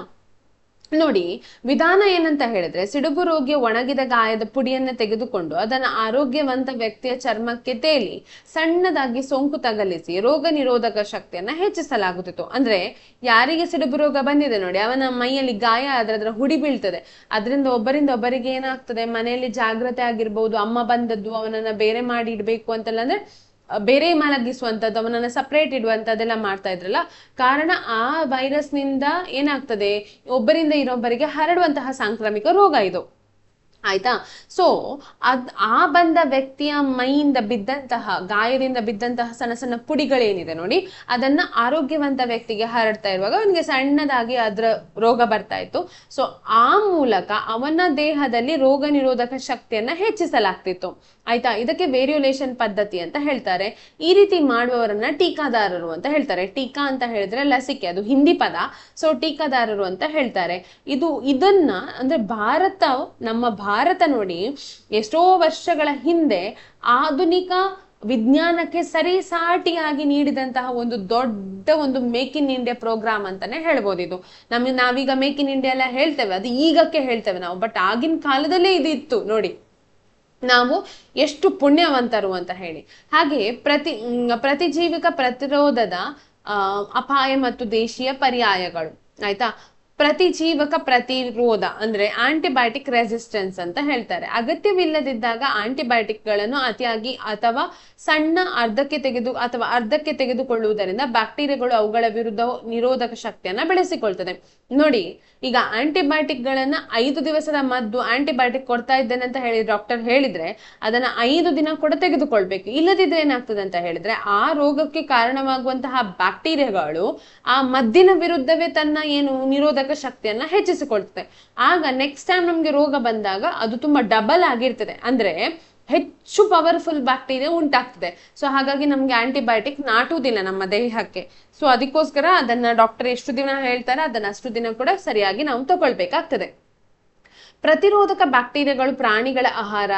ನೋಡಿ, ವಿಧಾನ ಏನಂತ ಹೇಳಿದ್ರೆ, ಸಿಡುಬು ರೋಗಿಯ ಒಣಗಿದ ಗಾಯದ ಪುಡಿಯನ್ನ ತೆಗೆದುಕೊಂಡು ಅದನ್ನ ಆರೋಗ್ಯವಂತ ವ್ಯಕ್ತಿಯ ಚರ್ಮಕ್ಕೆ ತೇಲಿ ಸಣ್ಣದಾಗಿ ಸೋಂಕು ತಗಲಿಸಿ ರೋಗ ನಿರೋಧಕ ಶಕ್ತಿಯನ್ನ ಹೆಚ್ಚಿಸಲಾಗುತ್ತಿತ್ತು. ಅಂದ್ರೆ ಯಾರಿಗೆ ಸಿಡುಬು ರೋಗ ಬಂದಿದೆ ನೋಡಿ, ಅವನ ಮೈಯಲ್ಲಿ ಗಾಯ ಆದ್ರೆ ಅದರ ಹುಡಿ ಬೀಳ್ತದೆ. ಅದರಿಂದ ಒಬ್ಬರಿಗೆ ಏನಾಗ್ತದೆ, ಮನೆಯಲ್ಲಿ ಜಾಗ್ರತೆ ಆಗಿರ್ಬಹುದು, ಅಮ್ಮ ಬಂದದ್ದು ಅವನನ್ನ ಬೇರೆ ಮಾಡಿ ಇಡ್ಬೇಕು ಅಂತೆಲ್ಲ, ಅಂದ್ರೆ ಬೇರೆ ಮಲಗಿಸುವಂಥದ್ದು, ಅವನನ್ನ ಸಪರೇಟ್ ಇಡುವಂಥದ್ದೆಲ್ಲ ಮಾಡ್ತಾ ಇದ್ರಲ್ಲ. ಕಾರಣ ಆ ವೈರಸ್ ನಿಂದ ಏನಾಗ್ತದೆ, ಒಬ್ಬರಿಂದ ಇನ್ನೊಬ್ಬರಿಗೆ ಹರಡುವಂತಹ ಸಾಂಕ್ರಾಮಿಕ ರೋಗ ಇದು. ಆಯ್ತಾ? ಸೊ ಆ ಬಂದ ವ್ಯಕ್ತಿಯ ಮೈಯಿಂದ ಬಿದ್ದಂತಹ, ಗಾಯದಿಂದ ಬಿದ್ದಂತಹ ಸಣ್ಣ ಸಣ್ಣ ಪುಡಿಗಳೇನಿದೆ ನೋಡಿ, ಅದನ್ನ ಆರೋಗ್ಯವಂತ ವ್ಯಕ್ತಿಗೆ ಹರಡ್ತಾ ಇರುವಾಗ ಅವನಿಗೆ ಸಣ್ಣದಾಗಿ ಅದ್ರ ರೋಗ ಬರ್ತಾ ಇತ್ತು. ಸೊ ಆ ಮೂಲಕ ಅವನ ದೇಹದಲ್ಲಿ ರೋಗ ನಿರೋಧಕ ಶಕ್ತಿಯನ್ನ ಹೆಚ್ಚಿಸಲಾಗ್ತಿತ್ತು. ಆಯ್ತಾ? ಇದಕ್ಕೆ ವೇರಿಯುಲೇಷನ್ ಪದ್ಧತಿ ಅಂತ ಹೇಳ್ತಾರೆ. ಈ ರೀತಿ ಮಾಡುವವರನ್ನ ಟೀಕಾದಾರರು ಅಂತ ಹೇಳ್ತಾರೆ. ಟೀಕಾ ಅಂತ ಹೇಳಿದ್ರೆ ಲಸಿಕೆ, ಅದು ಹಿಂದಿ ಪದ. ಸೊ ಟೀಕಾದಾರರು ಅಂತ ಹೇಳ್ತಾರೆ. ಇದನ್ನ ಅಂದ್ರೆ ನಮ್ಮ ಭಾರತ ನೋಡಿ, ಎಷ್ಟೋ ವರ್ಷಗಳ ಹಿಂದೆ ಆಧುನಿಕ ವಿಜ್ಞಾನಕ್ಕೆ ಸರಿಸಾಟಿಯಾಗಿ ನೀಡಿದಂತಹ ಒಂದು ದೊಡ್ಡ ಒಂದು ಮೇಕ್ ಇನ್ ಇಂಡಿಯಾ ಪ್ರೋಗ್ರಾಮ್ ಅಂತಾನೆ ಹೇಳ್ಬೋದು. ಇದು ನಾವೀಗ ಮೇಕ್ ಇನ್ ಇಂಡಿಯಾ ಎಲ್ಲ ಹೇಳ್ತೇವೆ, ಅದು ಈಗಕ್ಕೆ ಹೇಳ್ತೇವೆ ನಾವು, ಬಟ್ ಆಗಿನ ಕಾಲದಲ್ಲೇ ಇದು ಇತ್ತು ನೋಡಿ. ನಾವು ಎಷ್ಟು ಪುಣ್ಯವಂತರು ಅಂತ ಹೇಳಿ. ಹಾಗೆ ಪ್ರತಿಜೀವಿಕ ಪ್ರತಿರೋಧದ ಅಪಾಯ ಮತ್ತು ದೇಶೀಯ ಪರ್ಯಾಯಗಳು. ಆಯ್ತಾ? ಪ್ರತಿಜೀವಕ ಪ್ರತಿರೋಧ ಅಂದ್ರೆ ಆಂಟಿಬಯೋಟಿಕ್ ರೆಸಿಸ್ಟೆನ್ಸ್ ಅಂತ ಹೇಳ್ತಾರೆ. ಅಗತ್ಯವಿಲ್ಲದಿದ್ದಾಗ ಆಂಟಿಬಯೋಟಿಕ್ ಗಳನ್ನು ಅತಿಯಾಗಿ ಅಥವಾ ಅರ್ಧಕ್ಕೆ ತೆಗೆದುಕೊಳ್ಳುವುದರಿಂದ ಬ್ಯಾಕ್ಟೀರಿಯಾಗಳು ಅವುಗಳ ವಿರುದ್ಧ ನಿರೋಧಕ ಶಕ್ತಿಯನ್ನ ಬೆಳೆಸಿಕೊಳ್ತದೆ. ನೋಡಿ, ಈಗ ಆಂಟಿಬಯೋಟಿಕ್ ಗಳನ್ನ 5 ದಿವಸದ ಮದ್ದು ಆಂಟಿಬಯೋಟಿಕ್ ಕೊಡ್ತಾ ಇದ್ದೇನೆ ಅಂತ ಹೇಳಿ ಡಾಕ್ಟರ್ ಹೇಳಿದ್ರೆ ಅದನ್ನ 5 ದಿನ ಕೂಡ ತೆಗೆದುಕೊಳ್ಬೇಕು. ಇಲ್ಲದಿದ್ರೆ ಏನಾಗ್ತದೆ ಅಂತ ಹೇಳಿದ್ರೆ, ಆ ರೋಗಕ್ಕೆ ಕಾರಣವಾಗುವಂತಹ ಬ್ಯಾಕ್ಟೀರಿಯಾಗಳು ಆ ಮದ್ದಿನ ವಿರುದ್ಧವೇ ತನ್ನ ನಿರೋಧಕ ಶಕ್ತಿಯನ್ನ ಹೆಚ್ಚಿಸಿಕೊಳ್ತದೆ. ಆಗ ನೆಕ್ಸ್ಟ್ ಟೈಮ್ ನಮ್ಗೆ ರೋಗ ಬಂದಾಗ ಅದು ತುಂಬಾ ಡಬಲ್ ಆಗಿರ್ತದೆ, ಅಂದ್ರೆ ಹೆಚ್ಚು ಪವರ್ಫುಲ್ ಬ್ಯಾಕ್ಟೀರಿಯಾ ಉಂಟಾಗ್ತದೆ. ಸೊ ಹಾಗಾಗಿ ನಮ್ಗೆ ಆಂಟಿಬಯೋಟಿಕ್ ನಾಟುವುದಿಲ್ಲ ನಮ್ಮ ದೇಹಕ್ಕೆ. ಸೊ ಅದಕ್ಕೋಸ್ಕರ ಅದನ್ನ ಡಾಕ್ಟರ್ ಎಷ್ಟು ದಿನ ಹೇಳ್ತಾರೆ ಅದನ್ನ ಅಷ್ಟು ದಿನ ಕೂಡ ಸರಿಯಾಗಿ ನಾವು ತಗೊಳ್ಬೇಕಾಗ್ತದೆ. ಪ್ರತಿರೋಧಕ ಬ್ಯಾಕ್ಟೀರಿಯಾಗಳು ಪ್ರಾಣಿಗಳ ಆಹಾರ,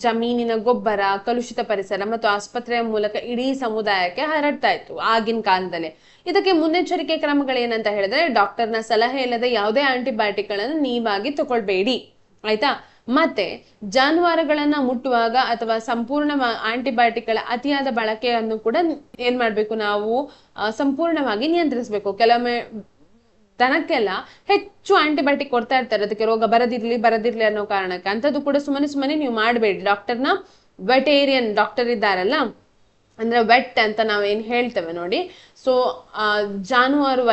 ಜಮೀನಿನ ಗೊಬ್ಬರ, ಕಲುಷಿತ ಪರಿಸರ ಮತ್ತು ಆಸ್ಪತ್ರೆಯ ಮೂಲಕ ಇಡೀ ಸಮುದಾಯಕ್ಕೆ ಹರಡ್ತಾ ಇತ್ತು ಆಗಿನ ಕಾಲದಲ್ಲಿ. ಇದಕ್ಕೆ ಮುನ್ನೆಚ್ಚರಿಕೆ ಕ್ರಮಗಳೇನಂತ ಹೇಳಿದ್ರೆ, ಡಾಕ್ಟರ್ನ ಸಲಹೆ ಇಲ್ಲದೆ ಯಾವುದೇ ಆಂಟಿಬಯೋಟಿಕ್ ಗಳನ್ನು ನೀವಾಗಿ ತಗೊಳ್ಬೇಡಿ. ಆಯ್ತಾ? ಮತ್ತೆ ಜಾನುವಾರುಗಳನ್ನ ಮುಟ್ಟುವಾಗ ಅಥವಾ ಸಂಪೂರ್ಣ ಆಂಟಿಬಯೋಟಿಕ್ ಗಳ ಅತಿಯಾದ ಬಳಕೆಯನ್ನು ಕೂಡ ಏನ್ ಮಾಡ್ಬೇಕು, ನಾವು ಸಂಪೂರ್ಣವಾಗಿ ನಿಯಂತ್ರಿಸಬೇಕು. ಕೆಲವೊಮ್ಮೆ ದನಕ್ಕೆಲ್ಲ ಹೆಚ್ಚು ಆಂಟಿಬಯೋಟಿಕ್ ಕೊಡ್ತಾ ಇರ್ತಾರೆ, ಅದಕ್ಕೆ ರೋಗ ಬರದಿರ್ಲಿ ಅನ್ನೋ ಕಾರಣಕ್ಕೆ. ಅಂತದ್ದು ಕೂಡ ಸುಮ್ಮನೆ ನೀವು ಮಾಡಬೇಡಿ. ಡಾಕ್ಟರ್ನ ವೆಟೇರಿಯನ್ ಡಾಕ್ಟರ್ ಇದ್ದಾರಲ್ಲ, ಅಂದ್ರೆ ವೆಟ್ ಅಂತ ನಾವೇನ್ ಹೇಳ್ತೇವೆ ನೋಡಿ. ಸೊ ಜಾನುವಾರು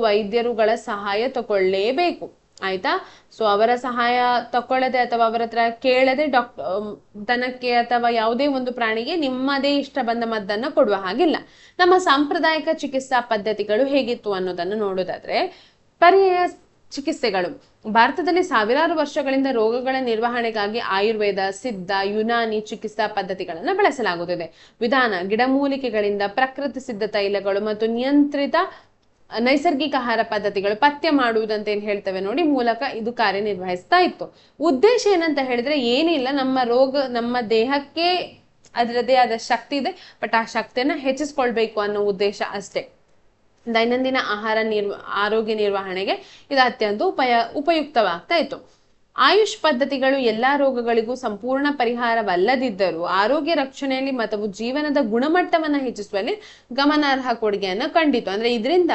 ವೈದ್ಯರುಗಳ ಸಹಾಯ ತಗೊಳ್ಳೇಬೇಕು. ಆಯ್ತಾ? ಸೊ ಅವರ ಸಹಾಯ ತಕೊಳ್ಳದೆ ಅಥವಾ ಅವರ ಹತ್ರ ಕೇಳದೆ ದನಕ್ಕೆ ಅಥವಾ ಯಾವುದೇ ಒಂದು ಪ್ರಾಣಿಗೆ ನಿಮ್ಮದೇ ಇಷ್ಟ ಬಂದ ಮದ್ದನ್ನ ಕೊಡುವ ಹಾಗಿಲ್ಲ. ನಮ್ಮ ಸಾಂಪ್ರದಾಯಿಕ ಚಿಕಿತ್ಸಾ ಪದ್ಧತಿಗಳು ಹೇಗಿತ್ತು ಅನ್ನೋದನ್ನು ನೋಡೋದಾದ್ರೆ, ಪರ್ಯಾಯ ಚಿಕಿತ್ಸೆಗಳು. ಭಾರತದಲ್ಲಿ ಸಾವಿರಾರು ವರ್ಷಗಳಿಂದ ರೋಗಗಳ ನಿರ್ವಹಣೆಗಾಗಿ ಆಯುರ್ವೇದ, ಸಿದ್ಧ, ಯುನಾನಿ ಚಿಕಿತ್ಸಾ ಪದ್ಧತಿಗಳನ್ನ ಬಳಸಲಾಗುತ್ತದೆ. ವಿಧಾನ: ಗಿಡಮೂಲಿಕೆಗಳಿಂದ ಪ್ರಕೃತಿ ಸಿದ್ಧ ತೈಲಗಳು ಮತ್ತು ನಿಯಂತ್ರಿತ ನೈಸರ್ಗಿಕ ಆಹಾರ ಪದ್ಧತಿಗಳು, ಪಥ್ಯ ಮಾಡುವುದಂತ ಏನ್ ಹೇಳ್ತೇವೆ ನೋಡಿ, ಮೂಲಕ ಇದು ಕಾರ್ಯನಿರ್ವಹಿಸ್ತಾ ಇತ್ತು. ಉದ್ದೇಶ ಏನಂತ ಹೇಳಿದ್ರೆ ಏನಿಲ್ಲ, ನಮ್ಮ ದೇಹಕ್ಕೆ ಅದರದೇ ಆದ ಶಕ್ತಿ ಇದೆ, ಬಟ್ ಆ ಶಕ್ತಿಯನ್ನ ಹೆಚ್ಚಿಸ್ಕೊಳ್ಬೇಕು ಅನ್ನೋ ಉದ್ದೇಶ ಅಷ್ಟೇ. ದೈನಂದಿನ ಆರೋಗ್ಯ ನಿರ್ವಹಣೆಗೆ ಇದು ಅತ್ಯಂತ ಉಪಯುಕ್ತವಾಗ್ತಾ ಇತ್ತು. ಆಯುಷ್ ಪದ್ಧತಿಗಳು ಎಲ್ಲಾ ರೋಗಗಳಿಗೂ ಸಂಪೂರ್ಣ ಪರಿಹಾರವಲ್ಲದಿದ್ದರೂ ಆರೋಗ್ಯ ರಕ್ಷಣೆಯಲ್ಲಿ ಮತ್ತು ಜೀವನದ ಗುಣಮಟ್ಟವನ್ನ ಹೆಚ್ಚಿಸುವಲ್ಲಿ ಗಮನಾರ್ಹ ಕೊಡುಗೆಯನ್ನ ಕಂಡಿತು. ಅಂದ್ರೆ ಇದರಿಂದ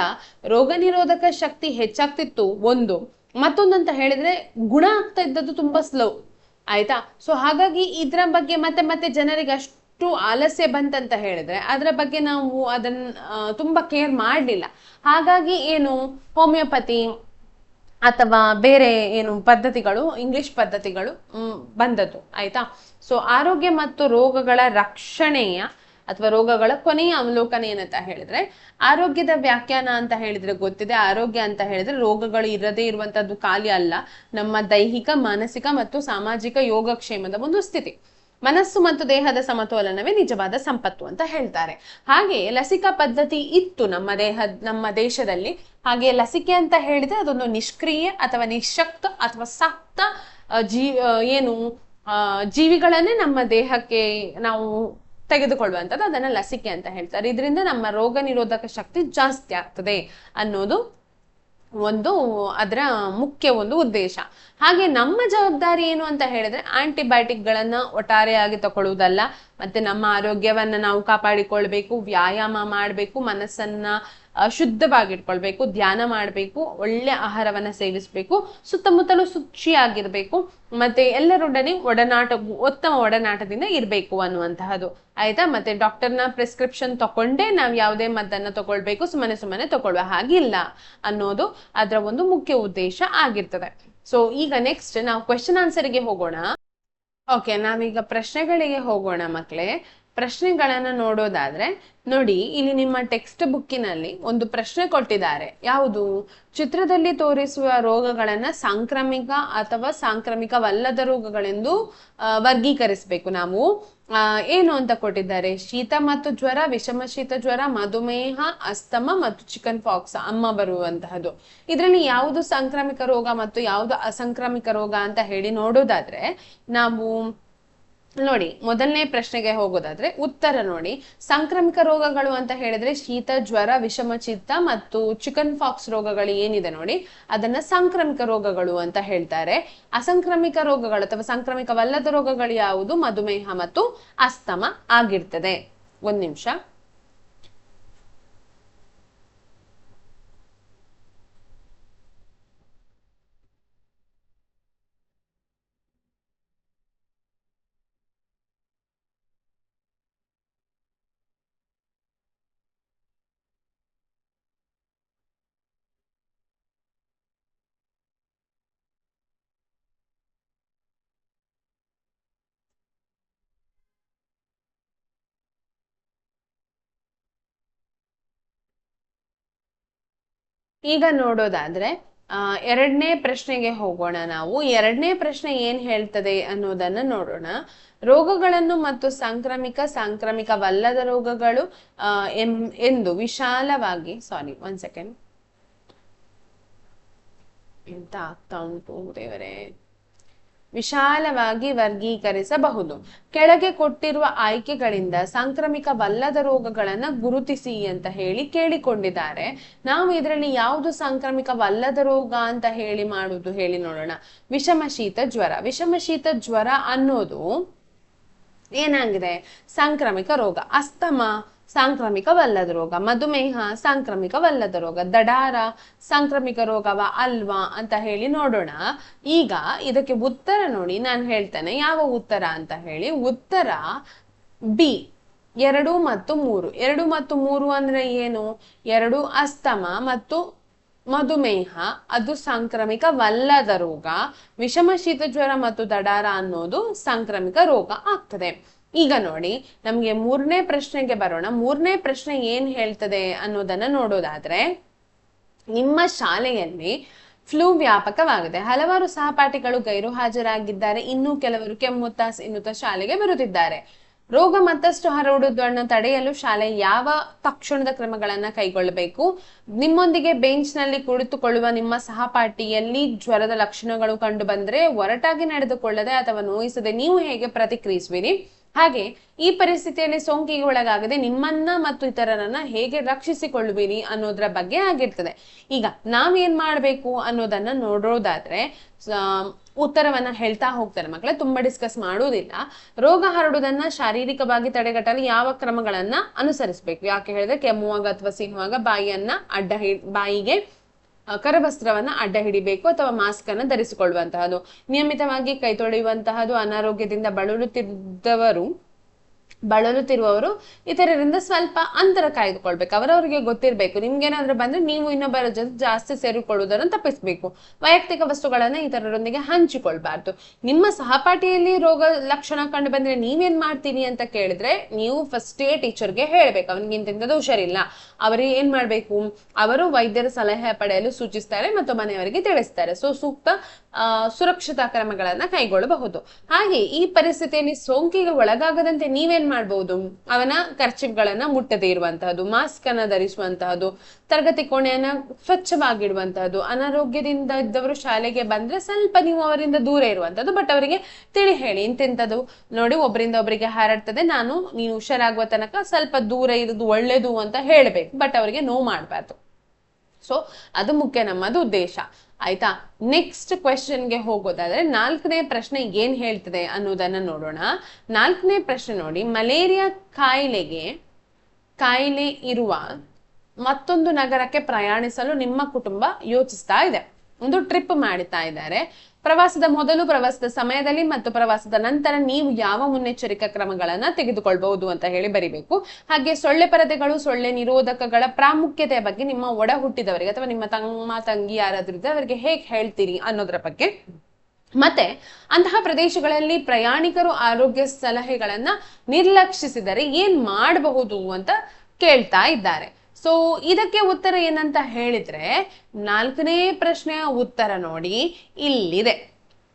ರೋಗ ನಿರೋಧಕ ಶಕ್ತಿ ಹೆಚ್ಚಾಗ್ತಿತ್ತು ಒಂದು, ಮತ್ತೊಂದಂತ ಹೇಳಿದ್ರೆ ಗುಣ ಆಗ್ತಾ ಇದ್ದದ್ದು ತುಂಬಾ ಸ್ಲೋ. ಆಯ್ತಾ? ಸೊ ಹಾಗಾಗಿ ಇದ್ರ ಬಗ್ಗೆ ಮತ್ತೆ ಜನರಿಗೆ ಅಷ್ಟು ಆಲಸ್ಯ ಬಂತಂತ ಹೇಳಿದ್ರೆ ಅದರ ಬಗ್ಗೆ ನಾವು ಅದನ್ನ ತುಂಬಾ ಕೇರ್ ಮಾಡಲಿಲ್ಲ. ಹಾಗಾಗಿ ಹೋಮಿಯೋಪತಿ ಅಥವಾ ಬೇರೆ ಪದ್ಧತಿಗಳು, ಇಂಗ್ಲಿಷ್ ಪದ್ಧತಿಗಳು ಬಂದದ್ದು. ಆಯ್ತಾ? ಸೊ ಆರೋಗ್ಯ ಮತ್ತು ರೋಗಗಳ ರಕ್ಷಣೆಯ ಅಥವಾ ರೋಗಗಳ ಕೊನೆಯ ಅವಲೋಕನ ಏನಂತ ಹೇಳಿದ್ರೆ, ಆರೋಗ್ಯದ ವ್ಯಾಖ್ಯಾನ ಅಂತ ಹೇಳಿದ್ರೆ ಗೊತ್ತಿದೆ. ಆರೋಗ್ಯ ಅಂತ ಹೇಳಿದ್ರೆ ರೋಗಗಳು ಇರದೇ ಇರುವಂತದ್ದು ಖಾಲಿ ಅಲ್ಲ, ನಮ್ಮ ದೈಹಿಕ, ಮಾನಸಿಕ ಮತ್ತು ಸಾಮಾಜಿಕ ಯೋಗಕ್ಷೇಮದ ಒಂದು ಸ್ಥಿತಿ. ಮನಸ್ಸು ಮತ್ತು ದೇಹದ ಸಮತೋಲನವೇ ನಿಜವಾದ ಸಂಪತ್ತು ಅಂತ ಹೇಳ್ತಾರೆ. ಹಾಗೆ ಲಸಿಕಾ ಪದ್ಧತಿ ಇತ್ತು ನಮ್ಮ ದೇಶದಲ್ಲಿ. ಹಾಗೆ ಲಸಿಕೆ ಅಂತ ಹೇಳಿದ್ರೆ ಅದೊಂದು ನಿಷ್ಕ್ರಿಯ ಅಥವಾ ನಿಶಕ್ತ ಅಥವಾ ಸತ್ತ ಜೀವಿಗಳನ್ನೇ ನಮ್ಮ ದೇಹಕ್ಕೆ ನಾವು ತೆಗೆದುಕೊಳ್ಳುವಂಥದ್ದು, ಅದನ್ನ ಲಸಿಕೆ ಅಂತ ಹೇಳ್ತಾರೆ. ಇದರಿಂದ ನಮ್ಮ ರೋಗ ನಿರೋಧಕ ಶಕ್ತಿ ಜಾಸ್ತಿ ಆಗ್ತದೆ ಅನ್ನೋದು ಒಂದು ಅದರ ಮುಖ್ಯ ಒಂದು ಉದ್ದೇಶ. ಹಾಗೆ ನಮ್ಮ ಜವಾಬ್ದಾರಿ ಏನು ಅಂತ ಹೇಳಿದ್ರೆ ಆಂಟಿಬಯೋಟಿಕ್ ಗಳನ್ನ ಒಟ್ಟಾರೆಯಾಗಿ ತಗೊಳ್ಳುವುದಲ್ಲ, ಮತ್ತೆ ನಮ್ಮ ಆರೋಗ್ಯವನ್ನ ನಾವು ಕಾಪಾಡಿಕೊಳ್ಬೇಕು, ವ್ಯಾಯಾಮ ಮಾಡಬೇಕು, ಮನಸ್ಸನ್ನ ಶುದ್ಧವಾಗಿಟ್ಕೊಳ್ಬೇಕು, ಧ್ಯಾನ ಮಾಡಬೇಕು, ಒಳ್ಳೆ ಆಹಾರವನ್ನ ಸೇವಿಸಬೇಕು, ಸುತ್ತಮುತ್ತಲು ಶುಚಿಯಾಗಿರ್ಬೇಕು, ಮತ್ತೆ ಎಲ್ಲರೊಡನೆ ಉತ್ತಮ ಒಡನಾಟದಿಂದ ಇರಬೇಕು ಅನ್ನುವಂತಹದ್ದು ಆಯ್ತಾ. ಮತ್ತೆ ಡಾಕ್ಟರ್ನ ಪ್ರಿಸ್ಕ್ರಿಪ್ಷನ್ ತಕೊಂಡೇ ನಾವು ಯಾವುದೇ ಮದ್ದನ್ನ ತಗೊಳ್ಬೇಕು, ಸುಮ್ಮನೆ ತಗೊಳ್ಳುವ ಹಾಗಿಲ್ಲ ಅನ್ನೋದು ಅದರ ಒಂದು ಮುಖ್ಯ ಉದ್ದೇಶ ಆಗಿರ್ತದೆ. ಸೊ ಈಗ ನೆಕ್ಸ್ಟ್ ನಾವು ಕ್ವೆಶ್ಚನ್ ಆನ್ಸರ್ಗೆ ಹೋಗೋಣ. ಓಕೆ, ನಾವೀಗ ಪ್ರಶ್ನೆಗಳಿಗೆ ಹೋಗೋಣ ಮಕ್ಕಳೇ. ಪ್ರಶ್ನೆಗಳನ್ನ ನೋಡೋದಾದ್ರೆ ನೋಡಿ, ಇಲ್ಲಿ ನಿಮ್ಮ ಟೆಕ್ಸ್ಟ್ ಬುಕ್ಕಿನಲ್ಲಿ ಒಂದು ಪ್ರಶ್ನೆ ಕೊಟ್ಟಿದ್ದಾರೆ. ಯಾವುದು? ಚಿತ್ರದಲ್ಲಿ ತೋರಿಸುವ ರೋಗಗಳನ್ನ ಸಾಂಕ್ರಾಮಿಕ ಅಥವಾ ಸಾಂಕ್ರಾಮಿಕವಲ್ಲದ ರೋಗಗಳೆಂದು ವರ್ಗೀಕರಿಸಬೇಕು ನಾವು. ಏನು ಅಂತ ಕೊಟ್ಟಿದ್ದಾರೆ? ಶೀತ ಮತ್ತು ಜ್ವರ, ವಿಷಮ ಶೀತ ಜ್ವರ, ಮಧುಮೇಹ, ಅಸ್ತಮ ಮತ್ತು ಚಿಕನ್ ಪಾಕ್ಸ್, ಅಮ್ಮ ಬರುವಂತಹದ್ದು. ಇದರಲ್ಲಿ ಯಾವುದು ಸಾಂಕ್ರಾಮಿಕ ರೋಗ ಮತ್ತು ಯಾವುದು ಅಸಾಂಕ್ರಾಮಿಕ ರೋಗ ಅಂತ ಹೇಳಿ ನೋಡೋದಾದ್ರೆ ನಾವು ನೋಡಿ, ಮೊದಲನೇ ಪ್ರಶ್ನೆಗೆ ಹೋಗೋದಾದ್ರೆ ಉತ್ತರ ನೋಡಿ, ಸಾಂಕ್ರಾಮಿಕ ರೋಗಗಳು ಅಂತ ಹೇಳಿದ್ರೆ ಶೀತ, ಜ್ವರ, ವಿಷಮ ಶೀತ ಮತ್ತು ಚಿಕನ್ ಪಾಕ್ಸ್ ರೋಗಗಳು ಏನಿದೆ ನೋಡಿ, ಅದನ್ನ ಸಾಂಕ್ರಾಮಿಕ ರೋಗಗಳು ಅಂತ ಹೇಳ್ತಾರೆ. ಅಸಾಂಕ್ರಾಮಿಕ ರೋಗಗಳು ಅಥವಾ ಸಾಂಕ್ರಾಮಿಕವಲ್ಲದ ರೋಗಗಳು ಯಾವುದು? ಮಧುಮೇಹ ಮತ್ತು ಅಸ್ತಮ ಆಗಿರ್ತದೆ. ಒಂದ್ ನಿಮಿಷ. ಈಗ ನೋಡೋದಾದ್ರೆ ಎರಡನೇ ಪ್ರಶ್ನೆಗೆ ಹೋಗೋಣ ನಾವು. ಎರಡನೇ ಪ್ರಶ್ನೆ ಏನ್ ಹೇಳ್ತದೆ ಅನ್ನೋದನ್ನ ನೋಡೋಣ. ರೋಗಗಳನ್ನು ಮತ್ತು ಸಾಂಕ್ರಾಮಿಕವಲ್ಲದ ರೋಗಗಳು ಎಂದು ವಿಶಾಲವಾಗಿ ಒಂದ್ ಸೆಕೆಂಡ್ ಎಂತ ಆಗ್ತಾ ಉಂಟು ದೇವರೇ, ವಿಶಾಲವಾಗಿ ವರ್ಗೀಕರಿಸಬಹುದು. ಕೆಳಗೆ ಕೊಟ್ಟಿರುವ ಆಯ್ಕೆಗಳಿಂದ ಸಾಂಕ್ರಾಮಿಕವಲ್ಲದ ರೋಗಗಳನ್ನ ಗುರುತಿಸಿ ಅಂತ ಹೇಳಿ ಕೇಳಿಕೊಂಡಿದ್ದಾರೆ. ನಾವು ಇದರಲ್ಲಿ ಯಾವುದು ಸಾಂಕ್ರಾಮಿಕವಲ್ಲದ ರೋಗ ಅಂತ ಹೇಳಿ ಮಾಡುದು ಹೇಳಿ ನೋಡೋಣ. ವಿಷಮ ಶೀತ ಜ್ವರ. ವಿಷಮ ಶೀತ ಜ್ವರ ಅನ್ನೋದು ಏನಾಗಿದೆ? ಸಾಂಕ್ರಾಮಿಕ ರೋಗ. ಅಸ್ತಮ ಸಾಂಕ್ರಾಮಿಕವಲ್ಲದ ರೋಗ. ಮಧುಮೇಹ ಸಾಂಕ್ರಾಮಿಕವಲ್ಲದ ರೋಗ. ದಡಾರ ಸಾಂಕ್ರಾಮಿಕ ರೋಗವ ಅಲ್ವಾ ಅಂತ ಹೇಳಿ ನೋಡೋಣ. ಈಗ ಇದಕ್ಕೆ ಉತ್ತರ ನೋಡಿ, ನಾನು ಹೇಳ್ತೇನೆ ಯಾವ ಉತ್ತರ ಅಂತ ಹೇಳಿ. ಉತ್ತರ ಬಿ, 2 ಮತ್ತು 3. 2 ಮತ್ತು 3 ಅಂದ್ರೆ ಏನು? 2 ಅಸ್ತಮ ಮತ್ತು ಮಧುಮೇಹ, ಅದು ಸಾಂಕ್ರಾಮಿಕವಲ್ಲದ ರೋಗ. ವಿಷಮ ಶೀತ ಜ್ವರ ಮತ್ತು ದಡಾರ ಅನ್ನೋದು ಸಾಂಕ್ರಾಮಿಕ ರೋಗ ಆಗ್ತದೆ. ಈಗ ನೋಡಿ, ನಮ್ಗೆ ಮೂರನೇ ಪ್ರಶ್ನೆಗೆ ಬರೋಣ. ಮೂರನೇ ಪ್ರಶ್ನೆ ಏನ್ ಹೇಳ್ತದೆ ಅನ್ನೋದನ್ನ ನೋಡೋದಾದ್ರೆ, ನಿಮ್ಮ ಶಾಲೆಯಲ್ಲಿ ಫ್ಲೂ ವ್ಯಾಪಕವಾಗಿದೆ. ಹಲವಾರು ಸಹಪಾಠಿಗಳು ಗೈರು ಹಾಜರಾಗಿದ್ದಾರೆ. ಇನ್ನೂ ಕೆಲವರು ಕೆಮ್ಮುತ್ತಾ ಇನ್ನುತ್ತಾ ಶಾಲೆಗೆ ಬರುತ್ತಿದ್ದಾರೆ. ರೋಗ ಮತ್ತಷ್ಟು ಹರಡುವುದನ್ನು ತಡೆಯಲು ಶಾಲೆ ಯಾವ ತಕ್ಷಣದ ಕ್ರಮಗಳನ್ನ ಕೈಗೊಳ್ಳಬೇಕು? ನಿಮ್ಮೊಂದಿಗೆ ಬೆಂಚ್ ನಲ್ಲಿ ಕುಳಿತುಕೊಳ್ಳುವ ನಿಮ್ಮ ಸಹಪಾಠಿಯಲ್ಲಿ ಜ್ವರದ ಲಕ್ಷಣಗಳು ಕಂಡು ಬಂದ್ರೆ ಒರಟಾಗಿ ನಡೆದುಕೊಳ್ಳದೆ ಅಥವಾ ನೋಯಿಸದೆ ನೀವು ಹೇಗೆ ಪ್ರತಿಕ್ರಿಯಿಸುವಿರಿ? ಹಾಗೆ ಈ ಪರಿಸ್ಥಿತಿಯಲ್ಲಿ ಸೋಂಕಿಗೆ ಒಳಗಾಗದೆ ನಿಮ್ಮನ್ನ ಮತ್ತು ಇತರರನ್ನ ಹೇಗೆ ರಕ್ಷಿಸಿಕೊಳ್ಳುವಿರಿ ಅನ್ನೋದ್ರ ಬಗ್ಗೆ ಆಗಿರ್ತದೆ. ಈಗ ನಾವೇನ್ ಮಾಡ್ಬೇಕು ಅನ್ನೋದನ್ನ ನೋಡೋದಾದ್ರೆ ಉತ್ತರವನ್ನ ಹೇಳ್ತಾ ಹೋಗ್ತಾರೆ ಮಕ್ಕಳೇ, ತುಂಬಾ ಡಿಸ್ಕಸ್ ಮಾಡುವುದಿಲ್ಲ. ರೋಗ ಹರಡುವುದನ್ನ ಶಾರೀರಿಕವಾಗಿ ತಡೆಗಟ್ಟಲು ಯಾವ ಕ್ರಮಗಳನ್ನ ಅನುಸರಿಸಬೇಕು? ಯಾಕೆ ಹೇಳಿದ್ರೆ ಕೆಮ್ಮುವಾಗ ಅಥವಾ ಸೀನುವಾಗ ಬಾಯಿಗೆ ಕರವಸ್ತ್ರವನ್ನ ಅಡ್ಡ ಹಿಡಿಬೇಕು ಅಥವಾ ಮಾಸ್ಕ್ ಅನ್ನ ಧರಿಸಿಕೊಳ್ಳುವಂತಹದ್ದು, ನಿಯಮಿತವಾಗಿ ಕೈ ತೊಳೆಯುವಂತಹದ್ದು, ಅನಾರೋಗ್ಯದಿಂದ ಬಳಲುತ್ತಿರುವವರು ಇತರರಿಂದ ಸ್ವಲ್ಪ ಅಂತರ ಕಾಯ್ದುಕೊಳ್ಬೇಕು. ಅವರವರಿಗೆ ಗೊತ್ತಿರ್ಬೇಕು. ನಿಮ್ಗೇನಾದ್ರೂ ಬಂದ್ರೆ ನೀವು ಇನ್ನೊಬ್ಬರ ಜೊತೆ ಜಾಸ್ತಿ ಸೇರಿಕೊಳ್ಳುವುದನ್ನು ತಪ್ಪಿಸ್ಬೇಕು. ವೈಯಕ್ತಿಕ ವಸ್ತುಗಳನ್ನ ಇತರರೊಂದಿಗೆ ಹಂಚಿಕೊಳ್ಬಾರ್ದು. ನಿಮ್ಮ ಸಹಪಾಠಿಯಲ್ಲಿ ರೋಗ ಲಕ್ಷಣ ಕಂಡು ಬಂದ್ರೆ ನೀವೇನ್ ಮಾಡ್ತೀರಿ ಅಂತ ಕೇಳಿದ್ರೆ, ನೀವು ಫಸ್ಟ್ ಟೀಚರ್ಗೆ ಹೇಳ್ಬೇಕು, ಅವನಿಗೆ ಇಂತಿಂತದ್ದು ಹುಷಾರಿಲ್ಲ. ಅವರಿಗೆ ಏನ್ ಮಾಡ್ಬೇಕು? ಅವರು ವೈದ್ಯರ ಸಲಹೆ ಪಡೆಯಲು ಸೂಚಿಸ್ತಾರೆ ಮತ್ತು ಮನೆಯವರಿಗೆ ತಿಳಿಸ್ತಾರೆ. ಸೊ ಸೂಕ್ತ ಸುರಕ್ಷತಾ ಕ್ರಮಗಳನ್ನ ಕೈಗೊಳ್ಳಬಹುದು. ಹಾಗೆ ಈ ಪರಿಸ್ಥಿತಿಯಲ್ಲಿ ಸೋಂಕಿಗೆ ಒಳಗಾಗದಂತೆ ನೀವೇನ್ ಮಾಡಬಹುದು? ಅವನ ಕರ್ಚಿಫ್ಗಳನ್ನ ಮುಟ್ಟದೇ ಇರುವಂತಹದ್ದು, ಮಾಸ್ಕ್ ಅನ್ನ ಧರಿಸುವಂತಹದ್ದು, ತರಗತಿ ಕೋಣೆಯನ್ನ ಸ್ವಚ್ಛವಾಗಿಡುವಂತಹದ್ದು, ಅನಾರೋಗ್ಯದಿಂದ ಇದ್ದವರು ಶಾಲೆಗೆ ಬಂದ್ರೆ ಸ್ವಲ್ಪ ನೀವು ಅವರಿಂದ ದೂರ ಇರುವಂತದ್ದು, ಬಟ್ ಅವರಿಗೆ ತಿಳಿ ಹೇಳಿ ಇಂತಿಂತದ್ದು ನೋಡಿ ಒಬ್ಬರಿಂದ ಒಬ್ಬರಿಗೆ ಹರಡ್ತದೆ, ನೀನು ಹುಷಾರಾಗುವ ತನಕ ಸ್ವಲ್ಪ ದೂರ ಇರೋದು ಒಳ್ಳೇದು ಅಂತ ಹೇಳ್ಬೇಕು, ಬಟ್ ಅವರಿಗೆ ನೋವು ಮಾಡಬಾರ್ದು. ಸೊ ಅದು ಮುಖ್ಯ, ನಮ್ಮದು ಉದ್ದೇಶ. ಆಯ್ತಾ? ನೆಕ್ಸ್ಟ್ ಕ್ವೆಶ್ಚನ್ಗೆ ಹೋಗೋದಾದ್ರೆ 4ನೇ ಪ್ರಶ್ನೆ ಏನ್ ಹೇಳ್ತದೆ ಅನ್ನೋದನ್ನ ನೋಡೋಣ. 4ನೇ ಪ್ರಶ್ನೆ ನೋಡಿ, ಮಲೇರಿಯಾ ಕಾಯಿಲೆ ಇರುವ ಮತ್ತೊಂದು ನಗರಕ್ಕೆ ಪ್ರಯಾಣಿಸಲು ನಿಮ್ಮ ಕುಟುಂಬ ಯೋಚಿಸ್ತಾ ಇದೆ. ಒಂದು ಟ್ರಿಪ್ ಮಾಡ್ತಾ ಇದ್ದಾರೆ. ಪ್ರವಾಸದ ಮೊದಲು, ಪ್ರವಾಸದ ಸಮಯದಲ್ಲಿ ಮತ್ತು ಪ್ರವಾಸದ ನಂತರ ನೀವು ಯಾವ ಮುನ್ನೆಚ್ಚರಿಕಾ ಕ್ರಮಗಳನ್ನ ತೆಗೆದುಕೊಳ್ಬಹುದು ಅಂತ ಹೇಳಿ ಬರಿಬೇಕು. ಹಾಗೆ ಸೊಳ್ಳೆ ಪರದೆಗಳು, ಸೊಳ್ಳೆ ನಿರೋಧಕಗಳ ಪ್ರಾಮುಖ್ಯತೆಯ ಬಗ್ಗೆ ನಿಮ್ಮ ಒಡ ಹುಟ್ಟಿದವರಿಗೆ ಅಥವಾ ನಿಮ್ಮ ತಮ್ಮ ತಂಗಿ ಯಾರಾದ್ರೂ ಇದ್ರೆ ಅವರಿಗೆ ಹೇಗೆ ಹೇಳ್ತೀರಿ ಅನ್ನೋದ್ರ ಬಗ್ಗೆ, ಮತ್ತೆ ಅಂತಹ ಪ್ರದೇಶಗಳಲ್ಲಿ ಪ್ರಯಾಣಿಕರು ಆರೋಗ್ಯ ಸಲಹೆಗಳನ್ನ ನಿರ್ಲಕ್ಷಿಸಿದರೆ ಏನ್ ಮಾಡಬಹುದು ಅಂತ ಕೇಳ್ತಾ ಇದ್ದಾರೆ. ಸೊ ಇದಕ್ಕೆ ಉತ್ತರ ಏನಂತ ಹೇಳಿದ್ರೆ 4ನೇ ಪ್ರಶ್ನೆಯ ಉತ್ತರ ನೋಡಿ ಇಲ್ಲಿದೆ.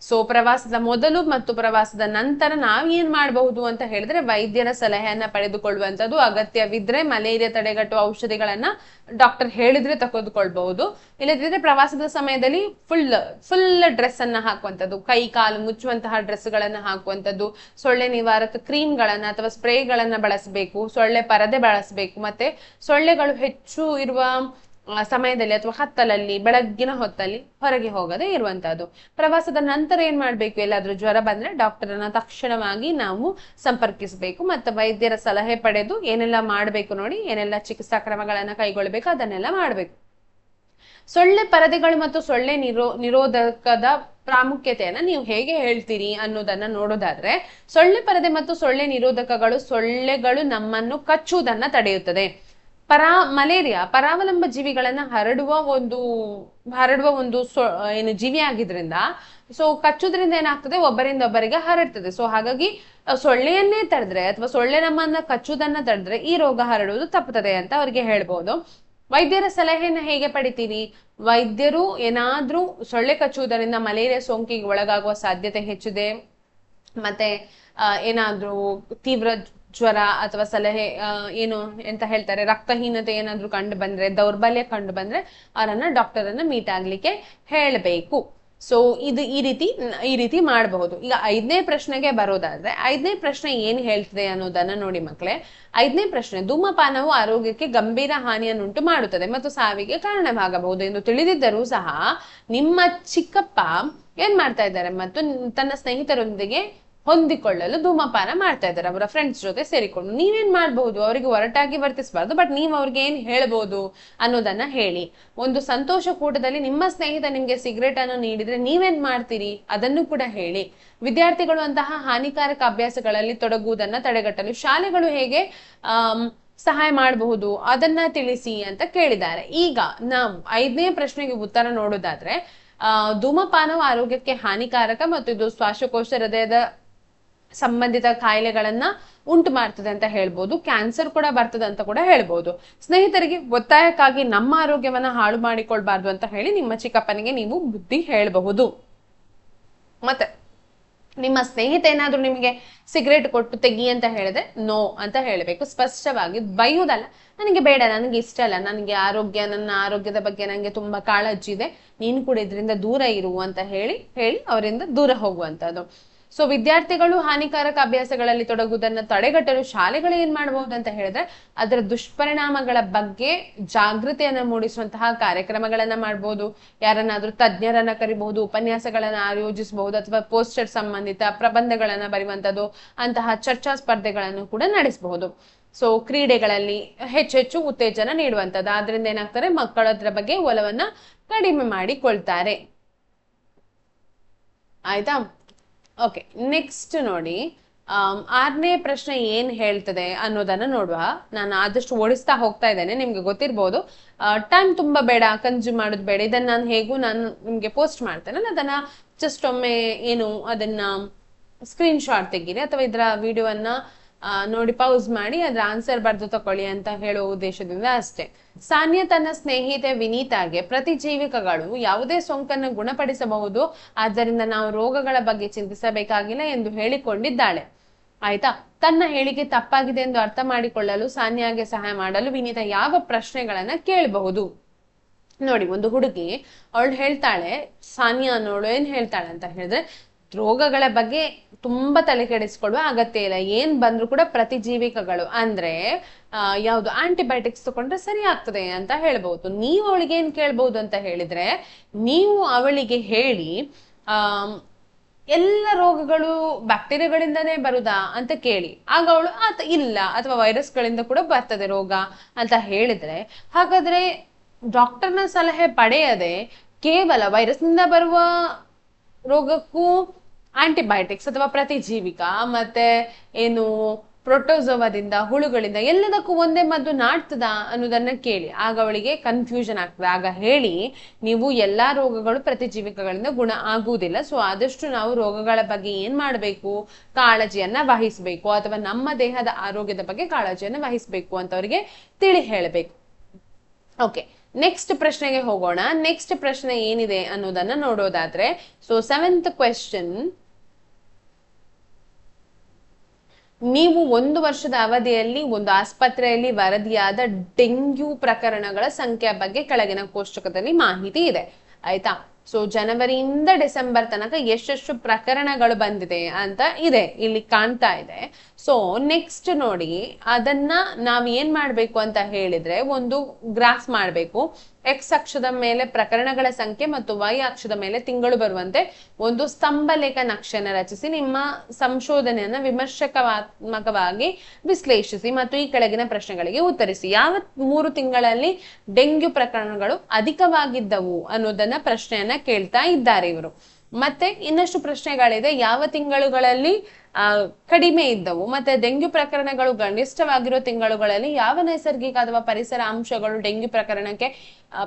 ಸೊ ಪ್ರವಾಸದ ಮೊದಲು ಮತ್ತು ಪ್ರವಾಸದ ನಂತರ ನಾವ್ ಏನ್ ಮಾಡಬಹುದು ಅಂತ ಹೇಳಿದ್ರೆ ವೈದ್ಯರ ಸಲಹೆಯನ್ನ ಪಡೆದುಕೊಳ್ಳುವಂಥದ್ದು, ಅಗತ್ಯವಿದ್ರೆ ಮಲೇರಿಯಾ ತಡೆಗಟ್ಟುವ ಔಷಧಿಗಳನ್ನ ಡಾಕ್ಟರ್ ಹೇಳಿದ್ರೆ ತೆಗೆದುಕೊಳ್ಬಹುದು. ಇಲ್ಲದಿದ್ರೆ ಪ್ರವಾಸದ ಸಮಯದಲ್ಲಿ ಫುಲ್ ಡ್ರೆಸ್ ಅನ್ನ ಹಾಕುವಂಥದ್ದು, ಕೈ ಕಾಲು ಮುಚ್ಚುವಂತಹ ಡ್ರೆಸ್ಗಳನ್ನ ಹಾಕುವಂಥದ್ದು, ಸೊಳ್ಳೆ ನಿವಾರಕ ಕ್ರೀಮ್ಗಳನ್ನ ಅಥವಾ ಸ್ಪ್ರೇಗಳನ್ನ ಬಳಸಬೇಕು, ಸೊಳ್ಳೆ ಪರದೆ ಬಳಸಬೇಕು, ಮತ್ತೆ ಸೊಳ್ಳೆಗಳು ಹೆಚ್ಚು ಇರುವ ಸಮಯದಲ್ಲಿ ಅಥವಾ ಕತ್ತಲಲ್ಲಿ ಬೆಳಗ್ಗಿನ ಹೊತ್ತಲ್ಲಿ ಹೊರಗೆ ಹೋಗದೆ ಇರುವಂತಹದ್ದು. ಪ್ರವಾಸದ ನಂತರ ಏನ್ ಮಾಡ್ಬೇಕು? ಎಲ್ಲಾದ್ರೂ ಜ್ವರ ಬಂದ್ರೆ ಡಾಕ್ಟರನ್ನ ತಕ್ಷಣವಾಗಿ ನಾವು ಸಂಪರ್ಕಿಸಬೇಕು, ಮತ್ತೆ ವೈದ್ಯರ ಸಲಹೆ ಪಡೆದು ಏನೆಲ್ಲ ಮಾಡ್ಬೇಕು ನೋಡಿ, ಏನೆಲ್ಲ ಚಿಕಿತ್ಸಾ ಕ್ರಮಗಳನ್ನ ಕೈಗೊಳ್ಳಬೇಕು ಅದನ್ನೆಲ್ಲ ಮಾಡ್ಬೇಕು. ಸೊಳ್ಳೆ ಪರದೆಗಳು ಮತ್ತು ಸೊಳ್ಳೆ ನಿರೋಧಕದ ಪ್ರಾಮುಖ್ಯತೆಯನ್ನ ನೀವು ಹೇಗೆ ಹೇಳ್ತೀರಿ ಅನ್ನೋದನ್ನ ನೋಡೋದಾದ್ರೆ, ಸೊಳ್ಳೆ ಪರದೆ ಮತ್ತು ಸೊಳ್ಳೆ ನಿರೋಧಕಗಳು ಸೊಳ್ಳೆಗಳು ನಮ್ಮನ್ನು ಕಚ್ಚುವುದನ್ನ ತಡೆಯುತ್ತದೆ. ಮಲೇರಿಯಾ ಪರಾವಲಂಬ ಜೀವಿಗಳನ್ನ ಹರಡುವ ಒಂದು ಏನು ಜೀವಿ ಆಗಿದ್ರಿಂದ, ಸೊ ಕಚ್ಚುದ್ರಿಂದ ಏನಾಗ್ತದೆ, ಒಬ್ಬರಿಂದ ಒಬ್ಬರಿಗೆ ಹರಡ್ತದೆ. ಸೊ ಹಾಗಾಗಿ ಸೊಳ್ಳೆಯನ್ನೇ ತಡೆದ್ರೆ ಅಥವಾ ಸೊಳ್ಳೆ ನಮ್ಮನ್ನ ಕಚ್ಚುವುದನ್ನ ತಡೆದ್ರೆ ಈ ರೋಗ ಹರಡುವುದು ತಪ್ಪುತ್ತದೆ ಅಂತ ಅವ್ರಿಗೆ ಹೇಳ್ಬೋದು. ವೈದ್ಯರ ಸಲಹೆಯನ್ನ ಹೇಗೆ ಪಡಿತೀರಿ? ವೈದ್ಯರು ಏನಾದ್ರೂ ಸೊಳ್ಳೆ ಕಚ್ಚುವುದರಿಂದ ಮಲೇರಿಯಾ ಸೋಂಕಿಗೆ ಒಳಗಾಗುವ ಸಾಧ್ಯತೆ ಹೆಚ್ಚಿದೆ, ಮತ್ತೆ ಏನಾದ್ರೂ ತೀವ್ರ ಜ್ವರ ಅಥವಾ ಸಲಹೆ ಎಂತ ಹೇಳ್ತಾರೆ ರಕ್ತಹೀನತೆ ಏನಾದ್ರೂ ಕಂಡು ಬಂದ್ರೆ, ದೌರ್ಬಲ್ಯ ಕಂಡು ಬಂದ್ರೆ ಅವರನ್ನ ಡಾಕ್ಟರನ್ನ ಮೀಟ್ ಆಗ್ಲಿಕ್ಕೆ ಹೇಳಬೇಕು. ಸೊ ಇದು ಈ ರೀತಿ ಮಾಡಬಹುದು. ಈಗ 5ನೇ ಪ್ರಶ್ನೆಗೆ ಬರೋದಾದ್ರೆ 5ನೇ ಪ್ರಶ್ನೆ ಏನ್ ಹೇಳ್ತದೆ ಅನ್ನೋದನ್ನ ನೋಡಿ ಮಕ್ಕಳೇ. 5ನೇ ಪ್ರಶ್ನೆ, ಧೂಮಪಾನವು ಆರೋಗ್ಯಕ್ಕೆ ಗಂಭೀರ ಹಾನಿಯನ್ನುಂಟು ಮಾಡುತ್ತದೆ ಮತ್ತು ಸಾವಿಗೆ ಕಾರಣವಾಗಬಹುದು ಎಂದು ತಿಳಿದಿದ್ದರೂ ಸಹ ನಿಮ್ಮ ಚಿಕ್ಕಪ್ಪ ಏನ್ ಮಾಡ್ತಾ ಇದ್ದಾರೆ ಮತ್ತು ತನ್ನ ಸ್ನೇಹಿತರೊಂದಿಗೆ ಹೊಂದಿಕೊಳ್ಳಲು ಧೂಮಪಾನ ಮಾಡ್ತಾ ಇದ್ದಾರೆ, ಅವರ ಫ್ರೆಂಡ್ಸ್ ಜೊತೆ ಸೇರಿಕೊಂಡು. ನೀವೇನ್ ಮಾಡ್ಬಹುದು? ಅವರಿಗೆ ಒರಟಾಗಿ ವರ್ತಿಸಬಾರ್ದು, ಬಟ್ ನೀವು ಅವ್ರಿಗೆ ಏನ್ ಹೇಳ್ಬೋದು ಅನ್ನೋದನ್ನ ಹೇಳಿ. ಒಂದು ಸಂತೋಷ ಕೂಟದಲ್ಲಿ ನಿಮ್ಮ ಸ್ನೇಹಿತ ನಿಮ್ಗೆ ಸಿಗರೇಟ್ ಅನ್ನು ನೀಡಿದ್ರೆ ನೀವೇನ್ ಮಾಡ್ತೀರಿ ಅದನ್ನು ಕೂಡ ಹೇಳಿ. ವಿದ್ಯಾರ್ಥಿಗಳು ಅಂತಹ ಹಾನಿಕಾರಕ ಅಭ್ಯಾಸಗಳಲ್ಲಿ ತೊಡಗುವುದನ್ನ ತಡೆಗಟ್ಟಲು ಶಾಲೆಗಳು ಹೇಗೆ ಸಹಾಯ ಮಾಡಬಹುದು ಅದನ್ನ ತಿಳಿಸಿ ಅಂತ ಕೇಳಿದ್ದಾರೆ. ಈಗ ನಾವು 5ನೇ ಪ್ರಶ್ನೆಗೆ ಉತ್ತರ ನೋಡೋದಾದ್ರೆ, ಧೂಮಪಾನವು ಆರೋಗ್ಯಕ್ಕೆ ಹಾನಿಕಾರಕ ಮತ್ತು ಇದು ಶ್ವಾಸಕೋಶ ಹೃದಯದ ಸಂಬಂಧಿತ ಕಾಯಿಲೆಗಳನ್ನ ಉಂಟು ಮಾಡ್ತದೆ ಅಂತ ಹೇಳ್ಬೋದು. ಕ್ಯಾನ್ಸರ್ ಕೂಡ ಬರ್ತದೆ ಅಂತ ಕೂಡ ಹೇಳ್ಬೋದು. ಸ್ನೇಹಿತರಿಗೆ ಒತ್ತಾಯಕ್ಕಾಗಿ ನಮ್ಮ ಆರೋಗ್ಯವನ್ನ ಹಾಳು ಮಾಡಿಕೊಳ್ಬಾರ್ದು ಅಂತ ಹೇಳಿ ನಿಮ್ಮ ಚಿಕ್ಕಪ್ಪನಿಗೆ ನೀವು ಬುದ್ಧಿ ಹೇಳಬಹುದು. ಮತ್ತೆ ನಿಮ್ಮ ಸ್ನೇಹಿತ ಏನಾದ್ರೂ ನಿಮಗೆ ಸಿಗರೇಟ್ ಕೊಟ್ಟು ತೆಗಿ ಅಂತ ಹೇಳಿದ್ರೆ ನೋ ಅಂತ ಹೇಳಬೇಕು. ಸ್ಪಷ್ಟವಾಗಿ ಬೈಯುವುದಲ್ಲ, ನನಗೆ ಬೇಡ, ನನಗೆ ಇಷ್ಟ ಅಲ್ಲ, ನನಗೆ ನನ್ನ ಆರೋಗ್ಯದ ಬಗ್ಗೆ ನನಗೆ ತುಂಬಾ ಕಾಳಜಿ ಇದೆ, ನೀನು ಕೂಡ ಇದರಿಂದ ದೂರ ಇರು ಅಂತ ಹೇಳಿ ಅವರಿಂದ ದೂರ ಹೋಗುವಂತದ್ದು. ಸೊ ವಿದ್ಯಾರ್ಥಿಗಳು ಹಾನಿಕಾರಕ ಅಭ್ಯಾಸಗಳಲ್ಲಿ ತೊಡಗುವುದನ್ನು ತಡೆಗಟ್ಟಲು ಶಾಲೆಗಳು ಏನ್ ಮಾಡಬಹುದು ಅಂತ ಹೇಳಿದ್ರೆ, ಅದರ ದುಷ್ಪರಿಣಾಮಗಳ ಬಗ್ಗೆ ಜಾಗೃತಿಯನ್ನ ಮೂಡಿಸುವಂತಹ ಕಾರ್ಯಕ್ರಮಗಳನ್ನ ಮಾಡಬಹುದು. ಯಾರನ್ನಾದ್ರೂ ತಜ್ಞರನ್ನ ಕರಿಬಹುದು, ಉಪನ್ಯಾಸಗಳನ್ನ ಆಯೋಜಿಸಬಹುದು, ಅಥವಾ ಪೋಸ್ಟರ್ ಸಂಬಂಧಿತ ಪ್ರಬಂಧಗಳನ್ನ ಬರೆಯುವಂಥದ್ದು, ಅಂತಹ ಚರ್ಚಾ ಸ್ಪರ್ಧೆಗಳನ್ನು ಕೂಡ ನಡೆಸಬಹುದು. ಸೊ ಕ್ರೀಡೆಗಳಲ್ಲಿ ಹೆಚ್ಚೆಚ್ಚು ಉತ್ತೇಜನ ನೀಡುವಂಥದ್ದು. ಆದ್ರಿಂದ ಏನಾಗ್ತಾರೆ, ಮಕ್ಕಳು ಅದ್ರ ಬಗ್ಗೆ ಒಲವನ್ನ ಕಡಿಮೆ ಮಾಡಿಕೊಳ್ತಾರೆ. ಆಯ್ತಾ? ಓಕೆ, ನೆಕ್ಸ್ಟ್ ನೋಡಿ 6ನೇ ಪ್ರಶ್ನೆ ಏನ್ ಹೇಳ್ತದೆ ಅನ್ನೋದನ್ನ ನೋಡುವ. ನಾನು ಆದಷ್ಟು ಓಡಿಸ್ತಾ ಹೋಗ್ತಾ ಇದ್ದೇನೆ, ನಿಮ್ಗೆ ಗೊತ್ತಿರ್ಬೋದು. ಟೈಮ್ ತುಂಬಾ ಬೇಡ, ಕನ್ಸ್ಯೂಮ್ ಮಾಡೋದು ಬೇಡ. ಇದನ್ನ ನಾನು ನಿಮ್ಗೆ ಪೋಸ್ಟ್ ಮಾಡ್ತೇನೆ, ಅದನ್ನ ಜಸ್ಟ್ ಒಮ್ಮೆ ಅದನ್ನ ಸ್ಕ್ರೀನ್ ಶಾಟ್ ತೆಗೀರಿ ಅಥವಾ ಇದರ ವಿಡಿಯೋವನ್ನ ನೋಡಿ ಪೌಸ್ ಮಾಡಿ ಅದ್ರ ಆನ್ಸರ್ ಬರ್ದು ತಕೊಳ್ಳಿ ಅಂತ ಹೇಳುವ ಉದ್ದೇಶದಿಂದ ಅಷ್ಟೇ. ಸಾನ್ಯಾ ತನ್ನ ಸ್ನೇಹಿತೆ ವಿನೀತಾಗೆ ಪ್ರತಿಜೀವಿಕಗಳು ಯಾವುದೇ ಸೋಂಕನ್ನು ಗುಣಪಡಿಸಬಹುದು, ಆದ್ದರಿಂದ ನಾವು ರೋಗಗಳ ಬಗ್ಗೆ ಚಿಂತಿಸಬೇಕಾಗಿಲ್ಲ ಎಂದು ಹೇಳಿಕೊಂಡಿದ್ದಾಳೆ. ಆಯ್ತಾ. ತನ್ನ ಹೇಳಿಕೆ ತಪ್ಪಾಗಿದೆ ಎಂದು ಅರ್ಥ ಮಾಡಿಕೊಳ್ಳಲು ಸಾನ್ಯಾಗೆ ಸಹಾಯ ಮಾಡಲು ವಿನೀತಾ ಯಾವ ಪ್ರಶ್ನೆಗಳನ್ನ ಕೇಳಬಹುದು? ನೋಡಿ, ಒಂದು ಹುಡುಗಿ ಅವಳು ಹೇಳ್ತಾಳೆ, ಸಾನ್ಯಾ ಅನ್ನೋಳು ಏನ್ ಹೇಳ್ತಾಳೆ ಅಂತ ಹೇಳಿದ್ರೆ, ರೋಗಗಳ ಬಗ್ಗೆ ತುಂಬಾ ತಲೆ ಕೆಡಿಸ್ಕೊಳ್ಳುವ ಅಗತ್ಯ ಇಲ್ಲ, ಏನ್ ಬಂದ್ರು ಕೂಡ ಪ್ರತಿಜೀವಿಕಗಳು ಅಂದ್ರೆ ಯಾವ್ದು ಆಂಟಿಬಯೋಟಿಕ್ಸ್ ತಗೊಂಡ್ರೆ ಸರಿ ಆಗ್ತದೆ ಅಂತ ಹೇಳ್ಬಹುದು. ನೀವು ಅವಳಿಗೆ ಏನ್ ಕೇಳ್ಬಹುದು ಅಂತ ಹೇಳಿದ್ರೆ, ನೀವು ಅವಳಿಗೆ ಹೇಳಿ ಎಲ್ಲ ರೋಗಗಳು ಬ್ಯಾಕ್ಟೀರಿಯಾಗಳಿಂದನೇ ಬರುದಾ ಅಂತ ಕೇಳಿ. ಆಗ ಅವಳು ಇಲ್ಲ, ಅಥವಾ ವೈರಸ್ಗಳಿಂದ ಕೂಡ ಬರ್ತದೆ ರೋಗ ಅಂತ ಹೇಳಿದ್ರೆ, ಹಾಗಾದ್ರೆ ಡಾಕ್ಟರ್ನ ಸಲಹೆ ಪಡೆಯದೆ ಕೇವಲ ವೈರಸ್ನಿಂದ ಬರುವ ರೋಗಕ್ಕೂ ಆಂಟಿಬಯೋಟಿಕ್ಸ್ ಅಥವಾ ಪ್ರತಿಜೀವಿಕ ಮತ್ತೆ ಏನು ಪ್ರೋಟೋಸೋವಾದಿಂದ, ಹುಳುಗಳಿಂದ ಎಲ್ಲದಕ್ಕೂ ಒಂದೇ ಮದ್ದು ನಾಡ್ತದ ಅನ್ನೋದನ್ನ ಕೇಳಿ. ಆಗ ಅವಳಿಗೆ ಕನ್ಫ್ಯೂಷನ್ ಆಗ್ತದೆ. ಆಗ ಹೇಳಿ, ನೀವು ಎಲ್ಲಾ ರೋಗಗಳು ಪ್ರತಿಜೀವಿಕಗಳಿಂದ ಗುಣ ಆಗುವುದಿಲ್ಲ, ಸೊ ಆದಷ್ಟು ನಾವು ರೋಗಗಳ ಬಗ್ಗೆ ಏನ್ ಮಾಡಬೇಕು, ಕಾಳಜಿಯನ್ನ ವಹಿಸ್ಬೇಕು, ಅಥವಾ ನಮ್ಮ ದೇಹದ ಆರೋಗ್ಯದ ಬಗ್ಗೆ ಕಾಳಜಿಯನ್ನ ವಹಿಸ್ಬೇಕು ಅಂತ ಅವರಿಗೆ ತಿಳಿ ಹೇಳಬೇಕು. ಓಕೆ, ನೆಕ್ಸ್ಟ್ ಪ್ರಶ್ನೆಗೆ ಹೋಗೋಣ. ನೆಕ್ಸ್ಟ್ ಪ್ರಶ್ನೆ ಏನಿದೆ ಅನ್ನೋದನ್ನ ನೋಡೋದಾದ್ರೆ, ಸೊ 7th ಕ್ವೆಶ್ಚನ್, ನೀವು 1 ವರ್ಷದ ಅವಧಿಯಲ್ಲಿ ಒಂದು ಆಸ್ಪತ್ರೆಯಲ್ಲಿ ವರದಿಯಾದ ಡೆಂಗ್ಯೂ ಪ್ರಕರಣಗಳ ಸಂಖ್ಯೆ ಬಗ್ಗೆ ಕೆಳಗಿನ ಕೋಷ್ಟಕದಲ್ಲಿ ಮಾಹಿತಿ ಇದೆ. ಆಯ್ತಾ. ಸೊ ಜನವರಿಯಿಂದ ಡಿಸೆಂಬರ್ ತನಕ ಎಷ್ಟೆಷ್ಟು ಪ್ರಕರಣಗಳು ಬಂದಿದೆ ಅಂತ ಇದೆ, ಇಲ್ಲಿ ಕಾಣ್ತಾ ಇದೆ. ಸೊ ನೆಕ್ಸ್ಟ್ ನೋಡಿ, ಅದನ್ನ ನಾವ್ ಏನ್ ಮಾಡ್ಬೇಕು ಅಂತ ಹೇಳಿದ್ರೆ, ಒಂದು ಗ್ರಾಫ್ ಮಾಡ್ಬೇಕು. ಎಕ್ಸ್ ಅಕ್ಷದ ಮೇಲೆ ಪ್ರಕರಣಗಳ ಸಂಖ್ಯೆ ಮತ್ತು ವೈ ಅಕ್ಷದ ಮೇಲೆ ತಿಂಗಳು ಬರುವಂತೆ ಒಂದು ಸ್ತಂಭಲೇಖ ನಕ್ಷೆಯನ್ನು ರಚಿಸಿ ನಿಮ್ಮ ಸಂಶೋಧನೆಯನ್ನ ವಿಮರ್ಶಾತ್ಮಕವಾಗಿ ವಿಶ್ಲೇಷಿಸಿ ಮತ್ತು ಈ ಕೆಳಗಿನ ಪ್ರಶ್ನೆಗಳಿಗೆ ಉತ್ತರಿಸಿ. ಯಾವ 3 ತಿಂಗಳಲ್ಲಿ ಡೆಂಗ್ಯೂ ಪ್ರಕರಣಗಳು ಅಧಿಕವಾಗಿದ್ದವು ಅನ್ನೋದನ್ನ ಪ್ರಶ್ನೆಯನ್ನ ಕೇಳ್ತಾ ಇದ್ದಾರೆ ಇವರು. ಮತ್ತೆ ಇನ್ನಷ್ಟು ಪ್ರಶ್ನೆಗಳಿದೆ. ಯಾವ ತಿಂಗಳುಗಳಲ್ಲಿ ಕಡಿಮೆ ಇದ್ದವು, ಮತ್ತೆ ಡೆಂಗ್ಯೂ ಪ್ರಕರಣಗಳು ಗರಿಷ್ಠವಾಗಿರೋ ತಿಂಗಳುಗಳಲ್ಲಿ ಯಾವ ನೈಸರ್ಗಿಕ ಅಥವಾ ಪರಿಸರ ಅಂಶಗಳು ಡೆಂಗ್ಯೂ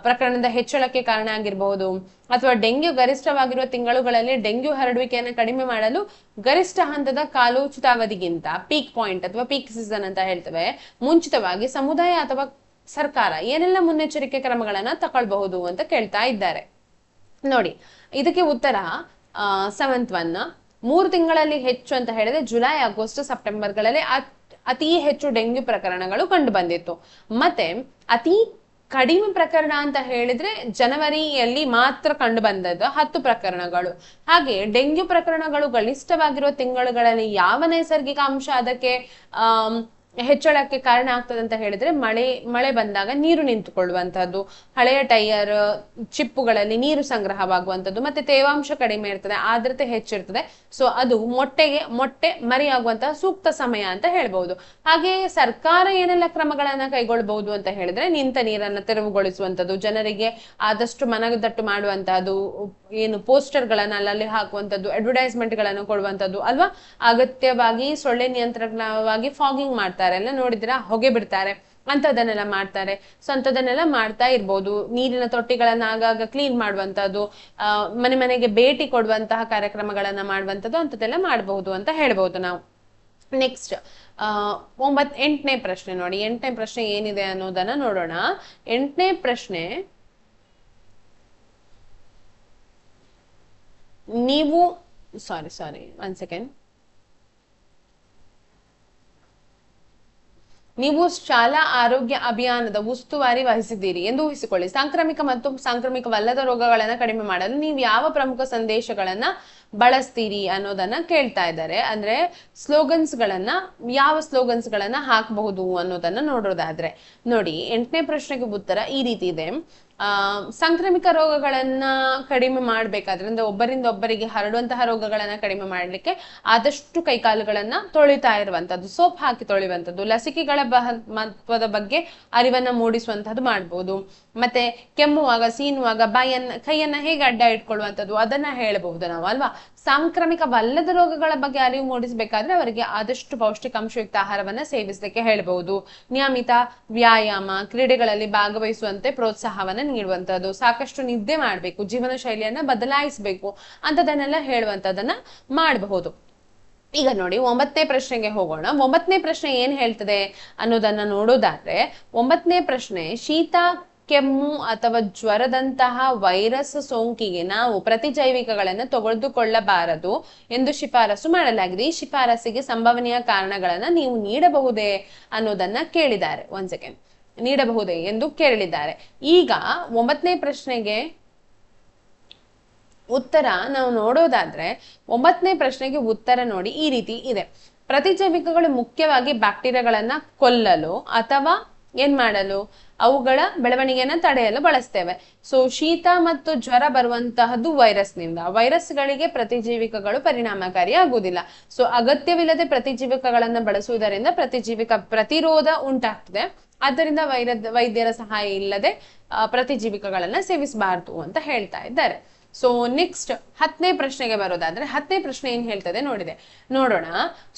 ಪ್ರಕರಣದ ಹೆಚ್ಚಳಕ್ಕೆ ಕಾರಣ ಆಗಿರಬಹುದು, ಅಥವಾ ಡೆಂಗ್ಯೂ ಗರಿಷ್ಠವಾಗಿರುವ ತಿಂಗಳುಗಳಲ್ಲಿ ಡೆಂಗ್ಯೂ ಹರಡುವಿಕೆಯನ್ನು ಕಡಿಮೆ ಮಾಡಲು ಗರಿಷ್ಠ ಹಂತದ ಕಾಲೋಚಿತ ಅವಧಿಗಿಂತ ಪೀಕ್ ಪಾಯಿಂಟ್ ಅಥವಾ ಪೀಕ್ ಸೀಸನ್ ಅಂತ ಹೇಳ್ತೇವೆ, ಮುಂಚಿತವಾಗಿ ಸಮುದಾಯ ಅಥವಾ ಸರ್ಕಾರ ಏನೆಲ್ಲ ಮುನ್ನೆಚ್ಚರಿಕೆ ಕ್ರಮಗಳನ್ನ ತಗೊಳ್ಬಹುದು ಅಂತ ಕೇಳ್ತಾ ಇದ್ದಾರೆ. ನೋಡಿ, ಇದಕ್ಕೆ ಉತ್ತರ 7th one, 3 ತಿಂಗಳಲ್ಲಿ ಹೆಚ್ಚು ಅಂತ ಹೇಳಿದ್ರೆ ಜುಲೈ, ಆಗಸ್ಟ್, ಸೆಪ್ಟೆಂಬರ್ಗಳಲ್ಲಿ ಅತಿ ಹೆಚ್ಚು ಡೆಂಗ್ಯೂ ಪ್ರಕರಣಗಳು ಕಂಡು ಬಂದಿತ್ತು. ಮತ್ತೆ ಅತಿ ಕಡಿಮೆ ಪ್ರಕರಣ ಅಂತ ಹೇಳಿದ್ರೆ ಜನವರಿಯಲ್ಲಿ ಮಾತ್ರ ಕಂಡು ಬಂದದ್ದು 10 ಪ್ರಕರಣಗಳು. ಹಾಗೆ ಡೆಂಗ್ಯೂ ಪ್ರಕರಣಗಳು ಗರಿಷ್ಠವಾಗಿರುವ ತಿಂಗಳುಗಳಲ್ಲಿ ಯಾವ ನೈಸರ್ಗಿಕ ಅಂಶ ಅದಕ್ಕೆ ಹೆಚ್ಚಳಕ್ಕೆ ಕಾರಣ ಆಗ್ತದೆ ಅಂತ ಹೇಳಿದ್ರೆ, ಮಳೆ ಬಂದಾಗ ನೀರು ನಿಂತುಕೊಳ್ಳುವಂತಹದ್ದು, ಹಳೆಯ ಟೈರ್ ಚಿಪ್ಪುಗಳಲ್ಲಿ ನೀರು ಸಂಗ್ರಹವಾಗುವಂಥದ್ದು, ಮತ್ತೆ ತೇವಾಂಶ ಕಡಿಮೆ ಇರ್ತದೆ, ಆರ್ದ್ರತೆ ಹೆಚ್ಚಿರ್ತದೆ. ಸೊ ಅದು ಮೊಟ್ಟೆ ಮರಿಯಾಗುವಂತಹ ಸೂಕ್ತ ಸಮಯ ಅಂತ ಹೇಳ್ಬಹುದು. ಹಾಗೆ ಸರ್ಕಾರ ಏನೆಲ್ಲ ಕ್ರಮಗಳನ್ನ ಕೈಗೊಳ್ಳಬಹುದು ಅಂತ ಹೇಳಿದ್ರೆ, ನಿಂತ ನೀರನ್ನ ತೆರವುಗೊಳಿಸುವಂಥದ್ದು, ಜನರಿಗೆ ಆದಷ್ಟು ಮನದಟ್ಟು ಮಾಡುವಂತಹದ್ದು, ಏನು ಪೋಸ್ಟರ್ ಗಳನ್ನ ಅಲ್ಲಲ್ಲಿ ಹಾಕುವಂಥದ್ದು, ಅಡ್ವರ್ಟೈಸ್ಮೆಂಟ್ ಗಳನ್ನು ಕೊಡುವಂಥದ್ದು ಅಲ್ವಾ. ಅಗತ್ಯವಾಗಿ ಸೊಳ್ಳೆ ನಿಯಂತ್ರಣವಾಗಿ ಫಾಗಿಂಗ್ ಮಾಡ್ತಾರೆ, ಎಲ್ಲ ನೋಡಿದ್ರೆ ಹೊಗೆ ಬಿಡ್ತಾರೆ, ಅಂತದನ್ನೆಲ್ಲ ಮಾಡ್ತಾರೆ. ಸೊ ಅಂತದನ್ನೆಲ್ಲ ಮಾಡ್ತಾ ಇರ್ಬೋದು. ನೀರಿನ ತೊಟ್ಟಿಗಳನ್ನ ಆಗಾಗ ಕ್ಲೀನ್ ಮಾಡುವಂತದ್ದು, ಮನೆ ಮನೆಗೆ ಭೇಟಿ ಕೊಡುವಂತಹ ಕಾರ್ಯಕ್ರಮಗಳನ್ನ ಮಾಡುವಂಥದ್ದು, ಅಂತದೆಲ್ಲ ಮಾಡಬಹುದು ಅಂತ ಹೇಳ್ಬಹುದು ನಾವು. ನೆಕ್ಸ್ಟ್ 8ನೇ ಪ್ರಶ್ನೆ ನೋಡಿ. 8ನೇ ಪ್ರಶ್ನೆ ಏನಿದೆ ಅನ್ನೋದನ್ನ ನೋಡೋಣ. 8ನೇ ಪ್ರಶ್ನೆ, ನೀವು ಸಾರಿ 1 ಸೆಕೆಂಡ್. ನೀವು ಶಾಲಾ ಆರೋಗ್ಯ ಅಭಿಯಾನದ ಉಸ್ತುವಾರಿ ವಹಿಸಿದ್ದೀರಿ ಎಂದು ಊಹಿಸಿಕೊಳ್ಳಿ. ಸಾಂಕ್ರಾಮಿಕ ಮತ್ತು ಸಾಂಕ್ರಾಮಿಕವಲ್ಲದ ರೋಗಗಳನ್ನ ಕಡಿಮೆ ಮಾಡಲು ನೀವು ಯಾವ ಪ್ರಮುಖ ಸಂದೇಶಗಳನ್ನ ಬಳಸ್ತೀರಿ ಅನ್ನೋದನ್ನ ಕೇಳ್ತಾ ಇದ್ದಾರೆ. ಅಂದ್ರೆ ಯಾವ ಸ್ಲೋಗನ್ಸ್ ಗಳನ್ನ ಹಾಕಬಹುದು ಅನ್ನೋದನ್ನ ನೋಡೋದಾದ್ರೆ ನೋಡಿ, 8ನೇ ಪ್ರಶ್ನೆಗೆ ಉತ್ತರ ಈ ರೀತಿ ಇದೆ. ಸಾಂಕ್ರಾಮಿಕ ರೋಗಗಳನ್ನ ಕಡಿಮೆ ಮಾಡ್ಬೇಕಾದ್ರೆ, ಅಂದ್ರೆ ಒಬ್ಬರಿಂದ ಒಬ್ಬರಿಗೆ ಹರಡುವಂತಹ ರೋಗಗಳನ್ನ ಕಡಿಮೆ ಮಾಡ್ಲಿಕ್ಕೆ ಆದಷ್ಟು ಕೈಕಾಲುಗಳನ್ನ ತೊಳಿತಾ ಇರುವಂತದ್ದು, ಸೋಪ್ ಹಾಕಿ ತೊಳೆಯುವಂಥದ್ದು, ಲಸಿಕೆಗಳ ಮಹತ್ವದ ಬಗ್ಗೆ ಅರಿವನ್ನ ಮೂಡಿಸುವಂತದ್ದು ಮಾಡ್ಬೋದು. ಮತ್ತೆ ಕೆಮ್ಮುವಾಗ, ಸೀನುವಾಗ ಕೈಯನ್ನ ಹೇಗೆ ಅಡ್ಡ ಇಟ್ಕೊಳ್ಳುವಂಥದ್ದು ಅದನ್ನ ಹೇಳಬಹುದು ನಾವು ಅಲ್ವಾ. ಸಾಂಕ್ರಾಮಿಕವಲ್ಲದ ರೋಗಗಳ ಬಗ್ಗೆ ಅರಿವು ಮೂಡಿಸಬೇಕಾದ್ರೆ ಅವರಿಗೆ ಆದಷ್ಟು ಪೌಷ್ಟಿಕಾಂಶಯುಕ್ತ ಆಹಾರವನ್ನ ಸೇವಿಸಲಿಕ್ಕೆ ಹೇಳಬಹುದು. ನಿಯಮಿತ ವ್ಯಾಯಾಮ, ಕ್ರೀಡೆಗಳಲ್ಲಿ ಭಾಗವಹಿಸುವಂತೆ ಪ್ರೋತ್ಸಾಹವನ್ನ ನೀಡುವಂತದ್ದು, ಸಾಕಷ್ಟು ನಿದ್ದೆ ಮಾಡ್ಬೇಕು, ಜೀವನ ಶೈಲಿಯನ್ನ ಬದಲಾಯಿಸಬೇಕು ಅಂತದನ್ನೆಲ್ಲ ಹೇಳುವಂತದನ್ನ ಮಾಡಬಹುದು. ಈಗ ನೋಡಿ 9ನೇ ಪ್ರಶ್ನೆಗೆ ಹೋಗೋಣ. 9ನೇ ಪ್ರಶ್ನೆ ಏನ್ ಹೇಳ್ತದೆ ಅನ್ನೋದನ್ನ ನೋಡೋದಾದ್ರೆ, 9ನೇ ಪ್ರಶ್ನೆ, ಶೀತ, ಕೆಮ್ಮು ಅಥವಾ ಜ್ವರದಂತಹ ವೈರಸ್ ಸೋಂಕಿಗೆ ನಾವು ಪ್ರತಿಜೈವಿಕಗಳನ್ನು ತೆಗೆದುಕೊಳ್ಳಬಾರದು ಎಂದು ಶಿಫಾರಸು ಮಾಡಲಾಗಿದೆ. ಈ ಶಿಫಾರಸಿಗೆ ಸಂಭವನೀಯ ಕಾರಣಗಳನ್ನ ನೀವು ನೀಡಬಹುದೇ ಅನ್ನೋದನ್ನ ಕೇಳಿದ್ದಾರೆ. ಒಂದ್ ಸೆಕೆಂಡ್, ನೀಡಬಹುದೇ ಎಂದು ಕೇಳಿದ್ದಾರೆ. ಈಗ 9ನೇ ಪ್ರಶ್ನೆಗೆ ಉತ್ತರ ನಾವು ನೋಡೋದಾದ್ರೆ, 9ನೇ ಪ್ರಶ್ನೆಗೆ ಉತ್ತರ ನೋಡಿ ಈ ರೀತಿ ಇದೆ. ಪ್ರತಿಜೈವಿಕಗಳು ಮುಖ್ಯವಾಗಿ ಬ್ಯಾಕ್ಟೀರಿಯಾಗಳನ್ನ ಕೊಲ್ಲಲು ಅಥವಾ ಏನ್ ಮಾಡಲು, ಅವುಗಳ ಬೆಳವಣಿಗೆಯನ್ನ ತಡೆಯಲು ಬಳಸ್ತೇವೆ. ಸೊ ಶೀತ ಮತ್ತು ಜ್ವರ ಬರುವಂತಹದ್ದು ವೈರಸ್ನಿಂದ. ವೈರಸ್ಗಳಿಗೆ ಪ್ರತಿಜೀವಿಕಗಳು ಪರಿಣಾಮಕಾರಿ ಆಗುವುದಿಲ್ಲ. ಸೊ ಅಗತ್ಯವಿಲ್ಲದೆ ಪ್ರತಿಜೀವಿಕಗಳನ್ನ ಬಳಸುವುದರಿಂದ ಪ್ರತಿಜೀವಿಕ ಪ್ರತಿರೋಧ ಉಂಟಾಗ್ತದೆ. ಆದ್ದರಿಂದ ವೈದ್ಯರ ಸಹಾಯ ಇಲ್ಲದೆ ಪ್ರತಿಜೀವಿಕಗಳನ್ನ ಸೇವಿಸಬಾರದು ಅಂತ ಹೇಳ್ತಾ ಇದ್ದಾರೆ. ಸೊ ನೆಕ್ಸ್ಟ್ 10ನೇ ಪ್ರಶ್ನೆಗೆ ಬರೋದಾದ್ರೆ, 10ನೇ ಪ್ರಶ್ನೆ ಏನ್ ಹೇಳ್ತದೆ ನೋಡೋಣ.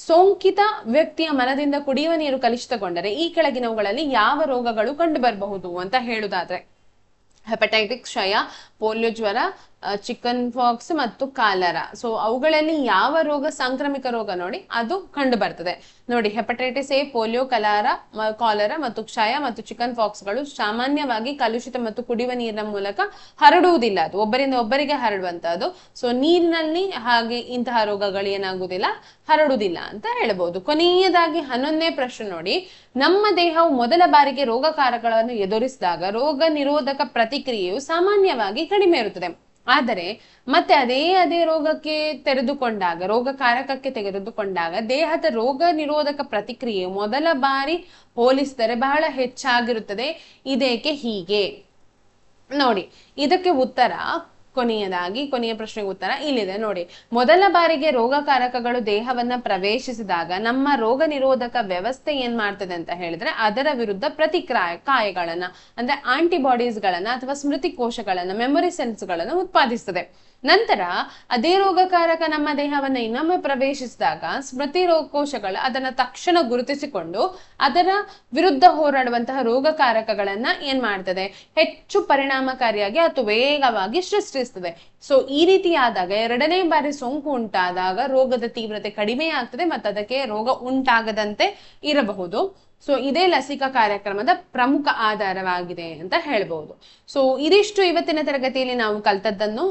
ಸೋಂಕಿತ ವ್ಯಕ್ತಿಯ ಮನದಿಂದ ಕುಡಿಯುವ ನೀರು ಕಲುಷಿತಗೊಂಡರೆ ಈ ಕೆಳಗಿನವುಗಳಲ್ಲಿ ಯಾವ ರೋಗಗಳು ಕಂಡು ಬರಬಹುದು ಅಂತ ಹೇಳುದಾದ್ರೆ, ಹೆಪಟೈಟಿಸ್, ಕ್ಷಯ, ಪೋಲಿಯೋ ಜ್ವರ, ಚಿಕನ್ ಪಾಕ್ಸ್ ಮತ್ತು ಕಾಲರಾ. ಸೊ ಅವುಗಳಲ್ಲಿ ಯಾವ ರೋಗ ಸಾಂಕ್ರಾಮಿಕ ರೋಗ ನೋಡಿ ಅದು ಕಂಡು ಬರ್ತದೆ. ನೋಡಿ, ಹೆಪಟೈಟಿಸ್ ಎ, ಪೋಲಿಯೋ, ಕಾಲರಾ ಮತ್ತು ಕ್ಷಯ ಮತ್ತು ಚಿಕನ್ ಪಾಕ್ಸ್ಗಳು ಸಾಮಾನ್ಯವಾಗಿ ಕಲುಷಿತ ಮತ್ತು ಕುಡಿಯುವ ನೀರಿನ ಮೂಲಕ ಹರಡುವುದಿಲ್ಲ. ಅದು ಒಬ್ಬರಿಂದ ಒಬ್ಬರಿಗೆ ಹರಡುವಂತಹದ್ದು. ಸೊ ನೀರಿನಲ್ಲಿ ಹಾಗೆ ಇಂತಹ ರೋಗಗಳು ಏನಾಗುವುದಿಲ್ಲ, ಹರಡುವುದಿಲ್ಲ ಅಂತ ಹೇಳಬಹುದು. ಕೊನೆಯದಾಗಿ 11ನೇ ಪ್ರಶ್ನೆ ನೋಡಿ, ನಮ್ಮ ದೇಹವು ಮೊದಲ ಬಾರಿಗೆ ರೋಗಕಾರಕಗಳನ್ನು ಎದುರಿಸಿದಾಗ ರೋಗ ನಿರೋಧಕ ಪ್ರತಿಕ್ರಿಯೆಯು ಸಾಮಾನ್ಯವಾಗಿ ಕಡಿಮೆ ಇರುತ್ತದೆ. ಆದರೆ ಮತ್ತೆ ಅದೇ ರೋಗಕ್ಕೆ ರೋಗಕಾರಕಕ್ಕೆ ತೆಗೆದುಕೊಂಡಾಗ ದೇಹದ ರೋಗ ನಿರೋಧಕ ಪ್ರತಿಕ್ರಿಯೆಯು ಮೊದಲ ಬಾರಿ ಹೋಲಿಸಿದರೆ ಬಹಳ ಹೆಚ್ಚಾಗಿರುತ್ತದೆ. ಇದೇಕೆ ಹೀಗೆ ನೋಡಿ. ಇದಕ್ಕೆ ಉತ್ತರ ಕೊನೆಯ ಪ್ರಶ್ನೆಗೆ ಉತ್ತರ ಇಲ್ಲಿದೆ ನೋಡಿ. ಮೊದಲ ಬಾರಿಗೆ ರೋಗಕಾರಕಗಳು ದೇಹವನ್ನ ಪ್ರವೇಶಿಸಿದಾಗ ನಮ್ಮ ರೋಗ ನಿರೋಧಕ ವ್ಯವಸ್ಥೆ ಏನ್ ಮಾಡ್ತದೆ ಅಂತ ಹೇಳಿದ್ರೆ, ಅದರ ವಿರುದ್ಧ ಕಾಯಗಳನ್ನ ಅಂದ್ರೆ ಆಂಟಿಬಾಡೀಸ್ ಗಳನ್ನ ಅಥವಾ ಸ್ಮೃತಿ ಕೋಶಗಳನ್ನ, ಮೆಮೊರಿ ಸೆಲ್ಸ್ ಗಳನ್ನ ಉತ್ಪಾದಿಸ್ತದೆ. ನಂತರ ಅದೇ ರೋಗಕಾರಕ ನಮ್ಮ ದೇಹವನ್ನ ಇನ್ನೊಮ್ಮೆ ಪ್ರವೇಶಿಸಿದಾಗ ಸ್ಮೃತಿ ಕೋಶಗಳು ಅದನ್ನ ತಕ್ಷಣ ಗುರುತಿಸಿಕೊಂಡು ಅದರ ವಿರುದ್ಧ ಹೋರಾಡುವಂತಹ ರೋಗಕಾರಕಗಳನ್ನ ಏನ್ ಮಾಡ್ತದೆ, ಹೆಚ್ಚು ಪರಿಣಾಮಕಾರಿಯಾಗಿ ಅಥವಾ ವೇಗವಾಗಿ ಸೃಷ್ಟಿಸ್ತದೆ. ಸೊ ಈ ರೀತಿಯಾದಾಗ 2ನೇ ಬಾರಿ ಸೋಂಕು ಉಂಟಾದಾಗ ರೋಗದ ತೀವ್ರತೆ ಕಡಿಮೆ ಆಗ್ತದೆ ಮತ್ತು ಅದಕ್ಕೆ ರೋಗ ಉಂಟಾಗದಂತೆ ಇರಬಹುದು. ಸೊ ಇದೇ ಲಸಿಕಾ ಕಾರ್ಯಕ್ರಮದ ಪ್ರಮುಖ ಆಧಾರವಾಗಿದೆ ಅಂತ ಹೇಳ್ಬಹುದು. ಸೊ ಇದಿಷ್ಟು ಇವತ್ತಿನ ತರಗತಿಯಲ್ಲಿ ನಾವು ಕಲ್ತದ್ದನ್ನು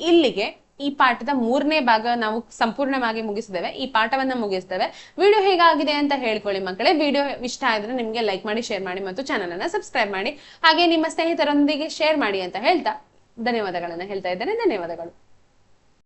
ಇಲ್ಲಿಗೆ ಈ ಪಾಠದ 3ನೇ ಭಾಗ ನಾವು ಸಂಪೂರ್ಣವಾಗಿ ಮುಗಿಸಿದ್ದೇವೆ. ಈ ಪಾಠವನ್ನ ಮುಗಿಸ್ತೇವೆ. ವಿಡಿಯೋ ಹೇಗಾಗಿದೆ ಅಂತ ಹೇಳ್ಕೊಳ್ಳಿ ಮಕ್ಕಳೇ. ವಿಡಿಯೋ ಇಷ್ಟ ಆದ್ರೆ ನಿಮ್ಗೆ ಲೈಕ್ ಮಾಡಿ, ಶೇರ್ ಮಾಡಿ ಮತ್ತು ಚಾನಲ್ ಅನ್ನ ಸಬ್ಸ್ಕ್ರೈಬ್ ಮಾಡಿ. ಹಾಗೆ ನಿಮ್ಮ ಸ್ನೇಹಿತರೊಂದಿಗೆ ಶೇರ್ ಮಾಡಿ ಅಂತ ಹೇಳ್ತಾ ಧನ್ಯವಾದಗಳನ್ನ ಹೇಳ್ತಾ ಇದ್ದೇನೆ. ಧನ್ಯವಾದಗಳು.